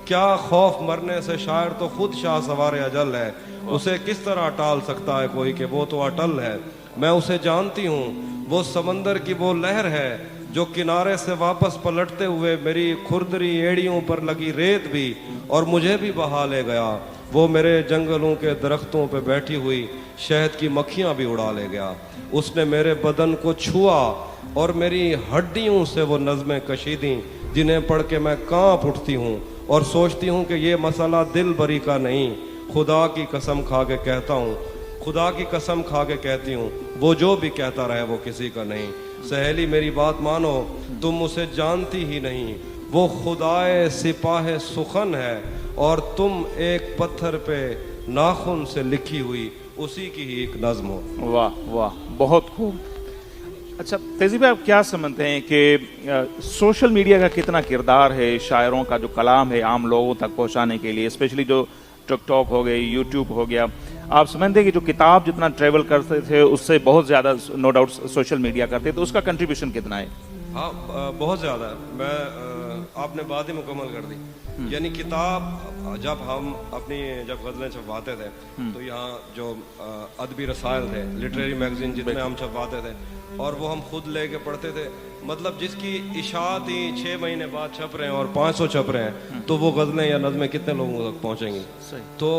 क्या खौफ मरने से, शायर तो खुद शाह सवार अजल है। उसे किस तरह टाल सकता है कोई कि वो तो अटल है। मैं उसे जानती हूँ, वो समंदर की वो लहर है जो किनारे से वापस पलटते हुए मेरी खुरदरी एड़ियों पर लगी रेत भी और मुझे भी बहा ले गया। वो मेरे जंगलों के दरख्तों पे बैठी हुई शहद की मक्खियाँ भी उड़ा ले गया। उसने मेरे बदन को छुआ और मेरी हड्डियों से वो नज़में कशी दी जिन्हें पढ़ के मैं कांप उठती हूँ और सोचती हूँ कि ये मसला दिल बरी का नहीं। खुदा की कसम खा के कहता हूँ, खुदा की कसम खा के कहती हूँ, वो जो भी कहता रहे वो किसी का नहीं। सहेली मेरी बात मानो, तुम उसे जानती ही नहीं। वो खुदाए सिपाह सुखन है और तुम एक पत्थर पे नाखून से लिखी हुई उसी की ही एक नज्म हो। वाह वाह, बहुत खूब। अच्छा तेजी भाई, आप क्या समझते हैं कि सोशल मीडिया का कितना किरदार है शायरों का जो कलाम है आम लोगों तक पहुंचाने के लिए, स्पेशली जो टिकटॉक हो गई, यूट्यूब हो गया। आप समझते हैं कि जो किताब जितना ट्रेवल करते थे उससे बहुत ज़्यादा नो डाउट सोशल मीडिया करते, तो उसका कंट्रीब्यूशन कितना है? हाँ, बहुत ज़्यादा है। आपने बात ही मुकम्मल कर दी। यानी किताब जब गज़लें छपवाते थे तो यहाँ जो अदबी रसायल थे, लिटरेरी मैगजीन जितने हम छपवाते थे और वो हम खुद लेके पढ़ते थे। मतलब जिसकी इशाअत ही 6 महीने बाद छप रहे हैं और 500 छप रहे हैं, तो वो गज़लें या नज़में कितने लोगों तक पहुँचेंगी? तो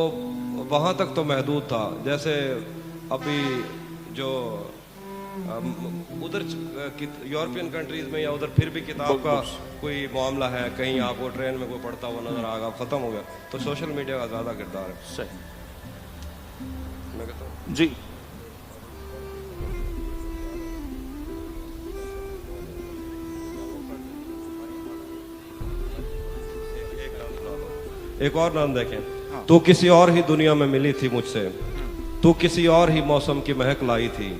वहाँ तक तो महदूद था। जैसे अभी जो उधर यूरोपियन कंट्रीज में या उधर फिर भी किताब का कोई मामला है, कहीं आपको ट्रेन में कोई पढ़ता हुआ नजर आ गया, खत्म हो गया, तो सोशल मीडिया का ज्यादा किरदार है। सही, मैं कहता हूँ जी। एक और नाम देखें। तू किसी और ही दुनिया में मिली थी मुझसे, तू किसी और ही मौसम की महक लाई थी।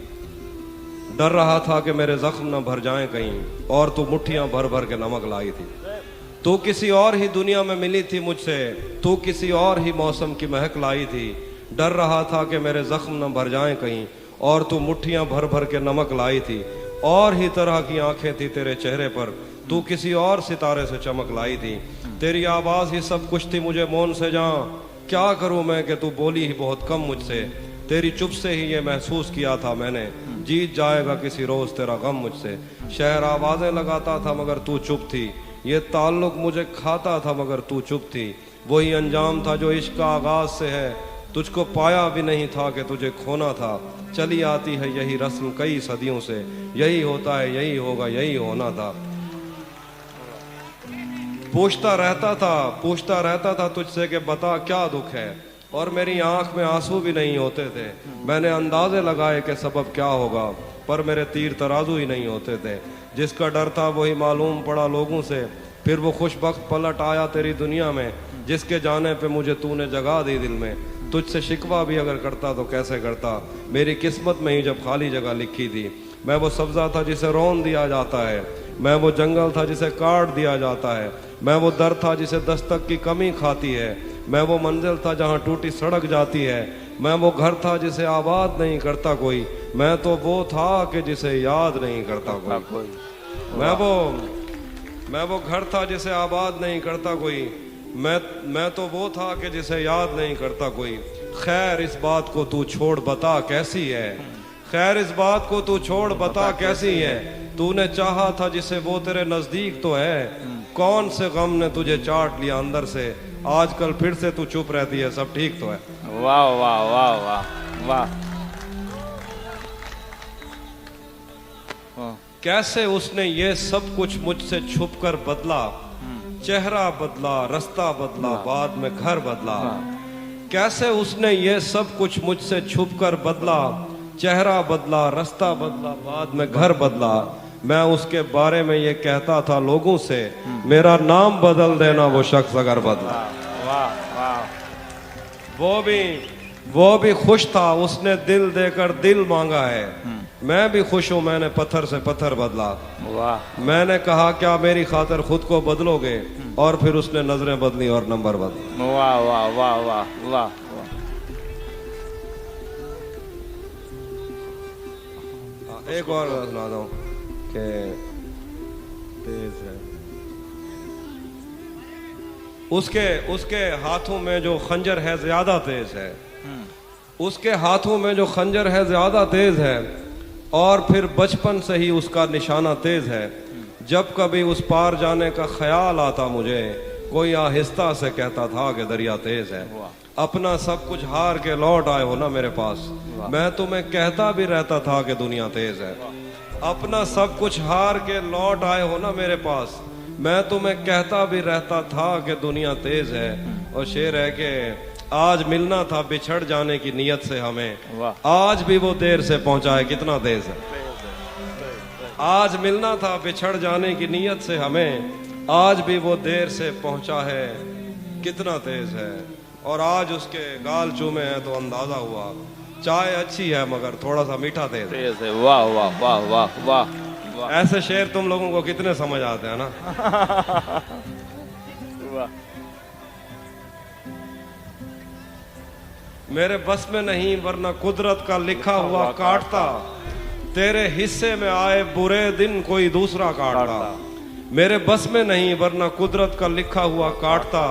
डर रहा था कि मेरे जख्म न भर जाएं कहीं, और तू मुट्ठियां भर भर के नमक लाई थी। तू किसी और ही दुनिया में मिली थी मुझसे, तू किसी और ही मौसम की महक लाई थी। डर रहा था कि मेरे जख्म न भर जाएं कहीं, और तू मुट्ठियां भर भर के नमक लाई थी। और ही तरह की आंखें थी तेरे चेहरे पर, तू किसी और सितारे से चमक लाई थी। तेरी आवाज ही सब कुछ थी मुझे मौन से जहां, क्या करूं मैं कि तू बोली ही बहुत कम मुझसे। तेरी चुप से ही ये महसूस किया था मैंने, जीत जाएगा किसी रोज तेरा गम मुझसे। शहर आवाजें लगाता था मगर तू चुप थी, ये ताल्लुक मुझे खाता था मगर तू चुप थी। वही अंजाम था जो इश्क का आगाज से है, तुझको पाया भी नहीं था कि तुझे खोना था। चली आती है यही रस्म कई सदियों से, यही होता है यही होगा यही होना था। पूछता रहता था तुझसे कि बता क्या दुख है, और मेरी आंख में आंसू भी नहीं होते थे। मैंने अंदाजे लगाए कि सबब क्या होगा, पर मेरे तीर तराजू ही नहीं होते थे। जिसका डर था वही मालूम पड़ा लोगों से, फिर वो खुशबख्त पलट आया तेरी दुनिया में। जिसके जाने पे मुझे तूने जगा दी दिल में, तुझसे शिकवा भी अगर करता तो कैसे करता। मेरी किस्मत में ही जब खाली जगह लिखी थी। मैं वो सब्जा था जिसे रौन दिया जाता है, मैं वो जंगल था जिसे काट दिया जाता है। मैं वो दर था जिसे दस्तक की कमी खाती है, मैं वो मंजिल था जहाँ टूटी सड़क जाती है। मैं वो घर था जिसे आबाद नहीं करता कोई, मैं तो वो था कि जिसे याद नहीं करता कोई। मैं वो घर था जिसे आबाद नहीं करता कोई, मैं तो वो था कि जिसे याद नहीं करता कोई। खैर इस बात को तू छोड़ बता कैसी है, खैर इस बात को तू छोड़ बता कैसी है। तूने चाहा था जिसे वो तेरे नजदीक तो है, कौन से गम ने तुझे चाट लिया अंदर से। आजकल फिर से तू चुप रहती है, सब ठीक तो है। वाह वाह वाह वाह वाह। कैसे उसने ये सब कुछ मुझसे छुप कर बदला, चेहरा बदला, रास्ता बदला, बाद में घर बदला। कैसे उसने ये सब कुछ मुझसे छुप कर बदला, चेहरा बदला, रास्ता बदला, बाद में घर बदला। मैं उसके बारे में ये कहता था लोगों से, मेरा नाम बदल देना वो शख्स अगर बदला। वाह वाह। वो भी खुश था, उसने दिल देकर दिल मांगा है। मैं भी खुश हूं, मैंने पत्थर से पत्थर बदला। वाह। मैंने कहा क्या मेरी खातिर खुद को बदलोगे, और फिर उसने नजरें बदली और नंबर बदला। वाह वाह वाह वाह वाह। एक और सुना दूं कि तेज है उसके हाथों में जो खंजर है ज्यादा तेज है, उसके हाथों में जो खंजर है ज्यादा तेज है, और फिर बचपन से ही उसका निशाना तेज है। जब कभी उस पार जाने का ख्याल आता मुझे, कोई आहिस्ता से कहता था कि दरिया तेज है। अपना सब कुछ हार के लौट आए हो ना मेरे पास, मैं तुम्हें कहता भी रहता था कि दुनिया तेज है। अपना सब कुछ हार के लौट आए हो ना मेरे पास, मैं तुम्हें कहता भी रहता था कि दुनिया तेज है। और शेर है कि आज मिलना था बिछड़ जाने की नीयत से हमें, आज भी वो देर से पहुंचा है, कितना तेज है। आज मिलना था बिछड़ जाने की नीयत से हमें, आज भी वो देर से पहुंचा है, कितना तेज है। और आज उसके गाल चूमे हैं तो अंदाजा हुआ, चाय अच्छी है मगर थोड़ा सा मीठा तेज है। वाह वाह वाह वाह वाह। ऐसे शेर तुम लोगों को कितने समझ आते हैं ना। वाह। मेरे बस में नहीं वरना कुदरत का लिखा हुआ काटता, तेरे हिस्से में आए बुरे दिन कोई दूसरा काटता। मेरे बस में नहीं वरना कुदरत का लिखा हुआ काटता,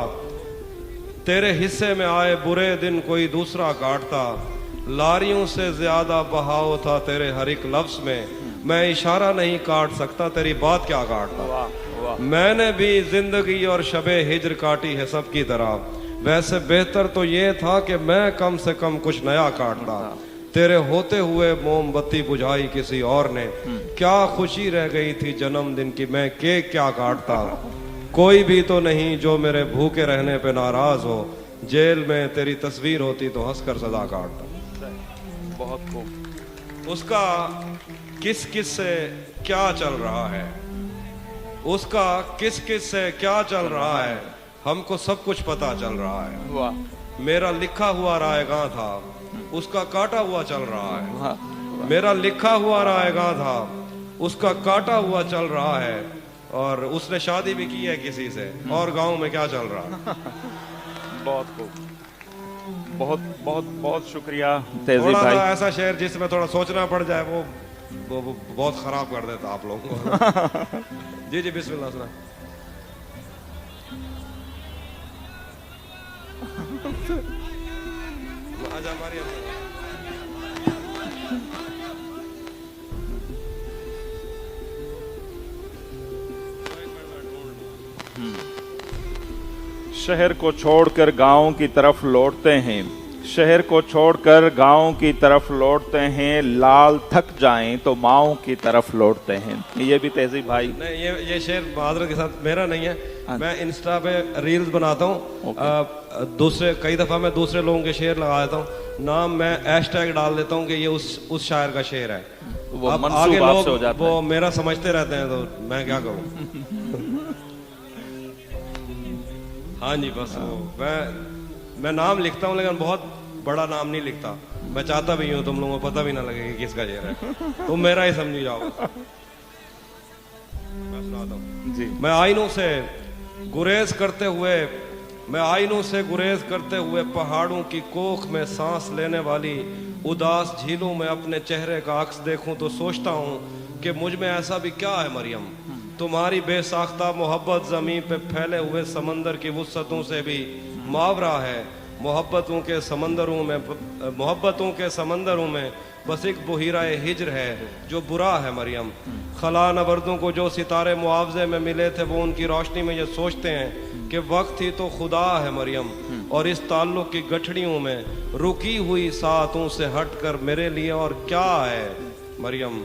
तेरे हिस्से में आए बुरे दिन कोई दूसरा काटता। लारियों से ज्यादा बहाव था तेरे हर एक लफ्ज में, मैं इशारा नहीं काट सकता तेरी बात क्या काटता। मैंने भी जिंदगी और शबे हिज्र काटी है सबकी तरह, वैसे बेहतर तो ये था कि मैं कम से कम कुछ नया काटता। तेरे होते हुए मोमबत्ती बुझाई किसी और ने, क्या खुशी रह गई थी जन्मदिन की, मैं केक क्या काटता। कोई भी तो नहीं जो मेरे भूखे रहने पे नाराज हो, जेल में तेरी तस्वीर होती तो हंसकर सजा काटता। बहुत खूब। उसका किस किस से क्या चल रहा है, उसका किस किस से क्या चल रहा है, हमको सब कुछ पता चल रहा है। वाह। मेरा लिखा हुआ रायगा था, उसका काटा हुआ चल रहा है। वाह मेरा लिखा हुआ रायगा था, उसका काटा हुआ चल रहा है, और उसने शादी भी की है किसी से, और गांव में क्या चल रहा है। बहुत खूब, बहुत बहुत बहुत शुक्रिया तहजीब थोड़ा भाई। सा ऐसा शेर जिसमें थोड़ा सोचना पड़ जाए वो बहुत खराब कर देता आप लोगों को। जी जी बिस्मिल्लाह सुना। आजा हमारी शहर को छोड़कर गांव की तरफ लौटते हैं, शहर को छोड़कर गांव की तरफ लौटते हैं, लाल थक जाएं तो माओ की तरफ लौटते हैं। ये भी तहजीब भाई। नहीं, ये शेर बहादुर के साथ मेरा नहीं है। मैं इंस्टा पे रील्स बनाता हूँ, दूसरे कई दफा मैं दूसरे लोगों के शेर लगा देता हूँ, नाम मैं हैशटैग डाल देता हूँ कि ये उस शायर का शेर है। वो अब मंसूब आगे आपसे हो लोग जाता वो है। मेरा समझते रहते हैं, तो मैं क्या करूँ। हाँ जी, बस वो मैं नाम लिखता हूँ, लेकिन बहुत बड़ा नाम नहीं लिखता। मैं चाहता भी हूँ तुम लोगों को पता भी ना लगे कि किसका शेर है, तुम मेरा ही समझी जाओ। मैं सुनाता हूँ जी। मैं आईनों से गुरेज करते हुए, मैं आईनों से गुरेज करते हुए पहाड़ों की कोख में सांस लेने वाली उदास झीलों में अपने चेहरे का अक्स देखूं तो सोचता हूँ कि मुझ में ऐसा भी क्या है मरियम, तुम्हारी बेसाख्ता मोहब्बत ज़मीन पे फैले हुए समंदर की वुसअतों से भी मावरा है। मोहब्बतों के समंदरों में बस एक बुहिराए हिज्र है जो बुरा है मरियम। खला नबर्दों को जो सितारे मुआवजे में मिले थे, वो उनकी रोशनी में ये सोचते हैं कि वक्त ही तो खुदा है मरियम। और इस ताल्लुक की गठड़ियों में रुकी हुई सातों से हटकर मेरे लिए और क्या है मरियम,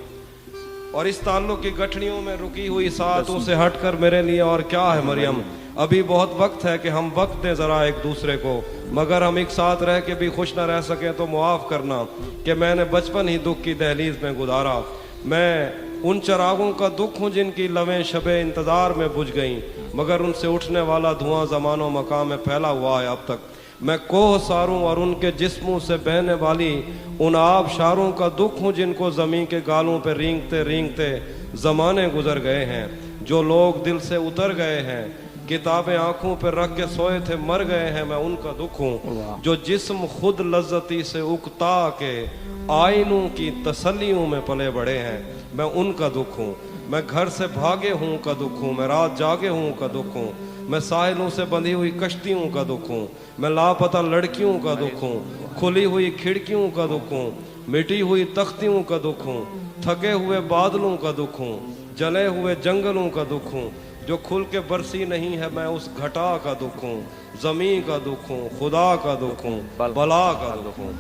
और इस ताल्लुक की गठड़ियों में रुकी हुई सातों से हटकर मेरे लिए और क्या है मरियम। अभी बहुत वक्त है कि हम वक्त दें जरा एक दूसरे को, मगर हम एक साथ रह के भी खुश न रह सकें तो मुआफ करना कि मैंने बचपन ही दुख की दहलीज में गुजारा। मैं उन चरागों का दुख हूँ जिनकी लवें शबे इंतजार में बुझ गईं, मगर उनसे उठने वाला धुआं ज़मानो मकाम में फैला हुआ है अब तक। मैं कोह सारों और उनके जिस्मों से बहने वाली उन आब शारों का दुख हूँ जिनको ज़मीन के गालों पे रेंगते रेंगते ज़माने गुजर गए हैं। जो लोग दिल से उतर गए हैं, किताबें आंखों पर रख के सोए थे मर गए हैं, मैं उनका दुख हूँ। जो जिस्म खुद लज्जती से उकता के आइनों की तसल्लियों में पले बड़े हैं, मैं उनका दुख हूँ। मैं घर से भागे हूँ का दुख हूँ, मैं रात जागे हूँ का दुख हूँ। मैं साहिलों से बंधी हुई कश्तियों का दुख हूँ, मैं लापता लड़कियों का दुख हूँ। खुली हुई खिड़कियों का दुख हूँ, मिटी हुई तख्तियों का दुख हूँ। थके हुए बादलों का दुख हूँ, जले हुए जंगलों का दुख हूँ। जो खुल के बरसी नहीं है, मैं उस घटा का दुख हूँ। ज़मीं का दुख हूँ, खुदा का दुख हूँ, बला का दुख हूँ।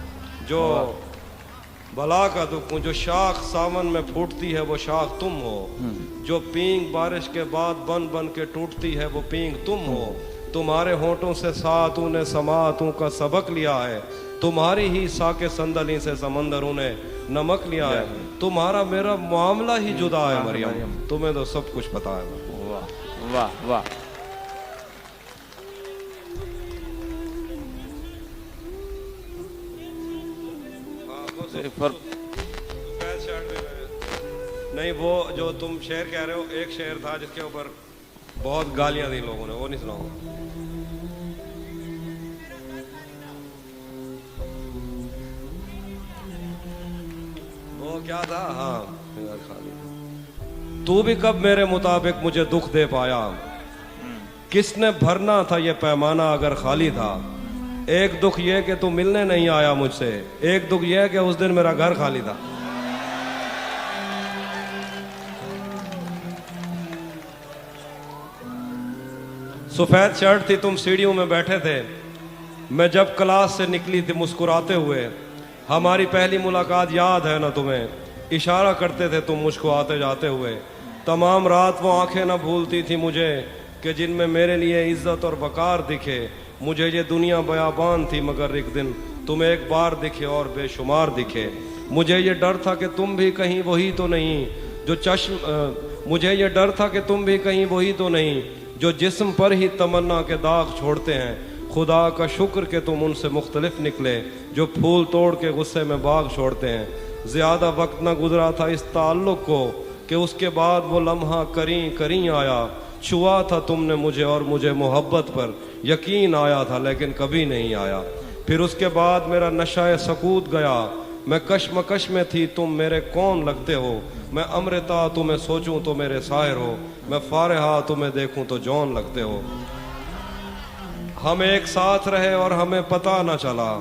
जो बला का दुख हूँ। जो शाख सावन में फूटती है वो शाख तुम हो। जो पींग बारिश के बाद बन बन के टूटती है वो पींग तुम हो। तुम्हारे होठों से सातों ने समातों का सबक लिया है, तुम्हारी ही साके संदली से समंदरों ने नमक लिया है। तुम्हारा मेरा मामला ही जुदा है मरियम, तुम्हें तो सब कुछ पता है। वाह वाह वाह। नहीं, वो जो तुम शेर कह रहे हो, एक शेर था जिसके ऊपर बहुत गालियां दी लोगों ने, वो नहीं सुनाऊंगा। वो क्या था, हाँ, तू भी कब मेरे मुताबिक मुझे दुख दे पाया, किसने भरना था ये पैमाना अगर खाली था। एक दुख ये कि तू मिलने नहीं आया मुझसे, एक दुख ये कि उस दिन मेरा घर खाली था। सफेद शर्ट थी, तुम सीढ़ियों में बैठे थे, मैं जब क्लास से निकली थी मुस्कुराते हुए। हमारी पहली मुलाकात याद है ना तुम्हें, इशारा करते थे तुम मुझको आते जाते हुए। तमाम रात वो आंखें ना भूलती थी मुझे कि जिनमें मेरे लिए इज्जत और वकार दिखे। मुझे ये दुनिया बयाबान थी मगर एक दिन तुम एक बार दिखे और बेशुमार दिखे। मुझे ये डर था कि तुम भी कहीं वही तो नहीं जो चश्म मुझे ये डर था कि तुम भी कहीं वही तो नहीं जो जिस्म पर ही तमन्ना के दाग छोड़ते हैं। खुदा का शुक्र कि तुम उनसे मुख्तलिफ निकले जो फूल तोड़ के गुस्से में बाग छोड़ते हैं। ज्यादा वक्त न गुजरा था इस ताल्लुक को कि उसके बाद वो लम्हा करी करी आया। छुआ था तुमने मुझे और मुझे मोहब्बत पर यकीन आया था, लेकिन कभी नहीं आया। फिर उसके बाद मेरा नशाए सकूत गया, मैं कशमकश में थी, तुम मेरे कौन लगते हो। मैं अमृता तुम्हें सोचूं तो मेरे साहिर हो, मैं फारिहा तुम्हें देखूं तो जौन लगते हो। हम एक साथ रहे और हमें पता न चला,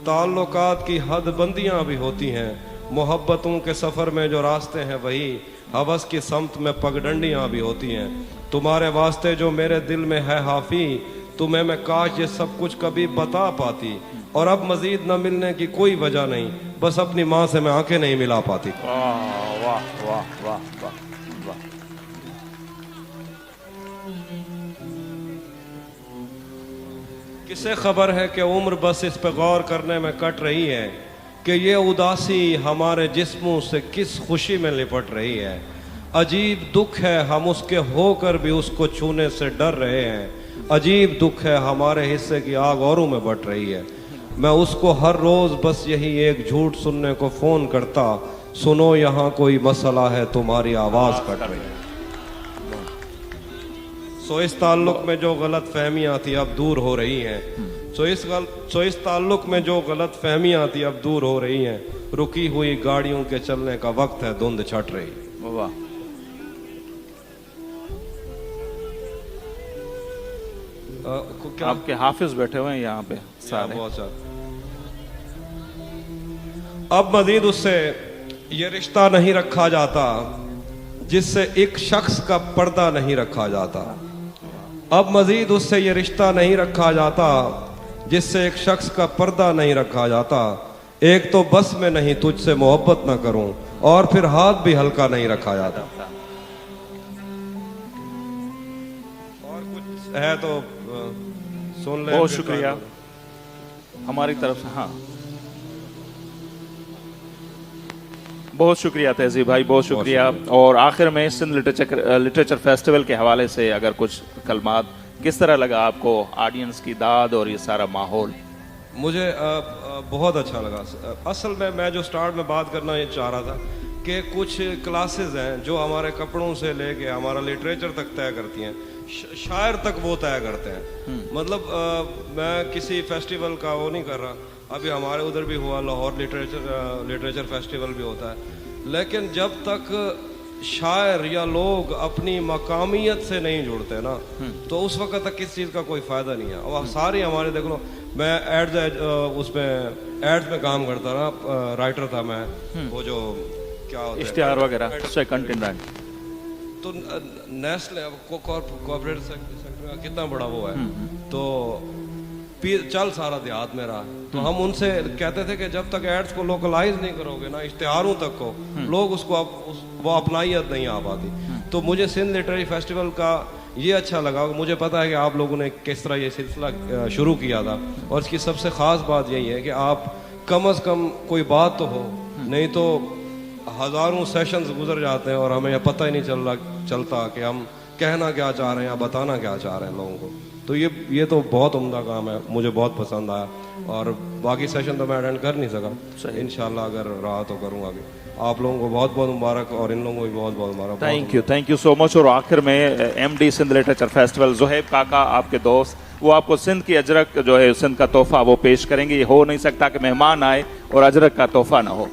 ताल्लुकात की हद बंदियां भी होती हैं। मोहब्बतों के सफर में जो रास्ते हैं वही हवस की समत में पगडंडियां भी होती हैं। तुम्हारे वास्ते जो मेरे दिल में है हाफी, तुम्हें मैं काश ये सब कुछ कभी बता पाती। और अब मजीद न मिलने की कोई वजह नहीं, बस अपनी माँ से मैं आंखें नहीं मिला पाती। वाह वाह वाह वाह वाह वाह। किसे खबर है कि उम्र बस इस पे गौर करने में कट रही है कि ये उदासी हमारे जिस्मों से किस खुशी में लिपट रही है। अजीब दुख है हम उसके होकर भी उसको छूने से डर रहे हैं। अजीब दुख है हमारे हिस्से की आग औरों में बट रही है। मैं उसको हर रोज बस यही एक झूठ सुनने को फोन करता, सुनो यहाँ कोई मसला है तुम्हारी आवाज कट रही है। सो इस ताल्लुक में जो गलत फहमियां थी अब दूर हो रही हैं। सो इस ताल्लुक में जो गलत फहमियां थी अब दूर हो रही हैं। रुकी हुई गाड़ियों के चलने का वक्त है, धुंध छट रही। वाह। क्या आपके हाफिज बैठे हुए हैं यहाँ पे सारे। बहुत सारे। अब मजीद उससे ये रिश्ता नहीं रखा जाता जिससे एक शख्स का पर्दा नहीं रखा जाता। अब मजीद उससे ये रिश्ता नहीं रखा जाता जिससे एक शख्स का पर्दा नहीं रखा जाता। एक तो बस में नहीं तुझसे मोहब्बत ना करूं, और फिर हाथ भी हल्का नहीं रखा जाता। और कुछ है तो सुन ले। बहुत शुक्रिया हमारी तरफ से। हाँ, बहुत शुक्रिया तहजीब भाई, बहुत शुक्रिया। और आखिर में सिंध लिटरेचर फेस्टिवल के हवाले से अगर कुछ कलमात, किस तरह लगा आपको ऑडियंस की दाद और ये सारा माहौल? मुझे बहुत अच्छा लगा। असल में मैं जो स्टार्ट में बात करना ये चाह रहा था कि कुछ क्लासेस हैं जो हमारे कपड़ों से लेके हमारा लिटरेचर तक तय करती हैं, शायर तक वो तय करते हैं। मतलब मैं किसी फेस्टिवल का वो नहीं कर रहा। अभी हमारे उधर भी हुआ, लाहौर लिटरेचर फेस्टिवल भी होता है, लेकिन जब तक शायर या लोग अपनी मकामियत से नहीं जुड़ते ना, तो उस वक्त तक किस चीज़ का कोई फ़ायदा नहीं है। और सारी हमारे देख लो, मैं उसमें एड्स में काम करता रहा, राइटर था मैं। वो जो क्या होता है इश्तिहार वगैरह, सेकंड इन रैंक। तो नेशनल कॉर्पोरेट सेक्टर का कितना बड़ा वो है, तो चल सारा देहात में रहा। तो हम उनसे कहते थे कि जब तक एड्स को लोकलाइज नहीं करोगे ना, इश्तिहारों तक को, लोग उसको वो अपनाइयत नहीं आ पाती। तो मुझे सिंध लिटरेरी फेस्टिवल का ये अच्छा लगा। मुझे पता है कि आप लोगों ने किस तरह ये सिलसिला शुरू किया था, और इसकी सबसे ख़ास बात यही है कि आप कम अज़ कम कोई बात तो हो, नहीं तो हज़ारों सेशंस गुजर जाते हैं और हमें यह पता ही नहीं चलता कि हम कहना क्या चाह रहे हैं या बताना क्या चाह रहे हैं लोगों को। तो ये तो बहुत उम्दा काम है, मुझे बहुत पसंद आया। और बाकी सेशन तो मैं अटेंड कर नहीं सका, इंशाल्लाह अगर रहा तो करूँगा भी। आप लोगों को बहुत बहुत मुबारक, और इन लोगों को भी बहुत बहुत मुबारक। Thank you so much. और आखिर में MD Sindh literature festival Zuhaib Kaka, आपके दोस्त, वो आपको सिंध की अजरक जो है, सिंध का तोहफा वो पेश करेंगे। ये हो नहीं सकता कि मेहमान आए और अजरक का तोहफा ना हो।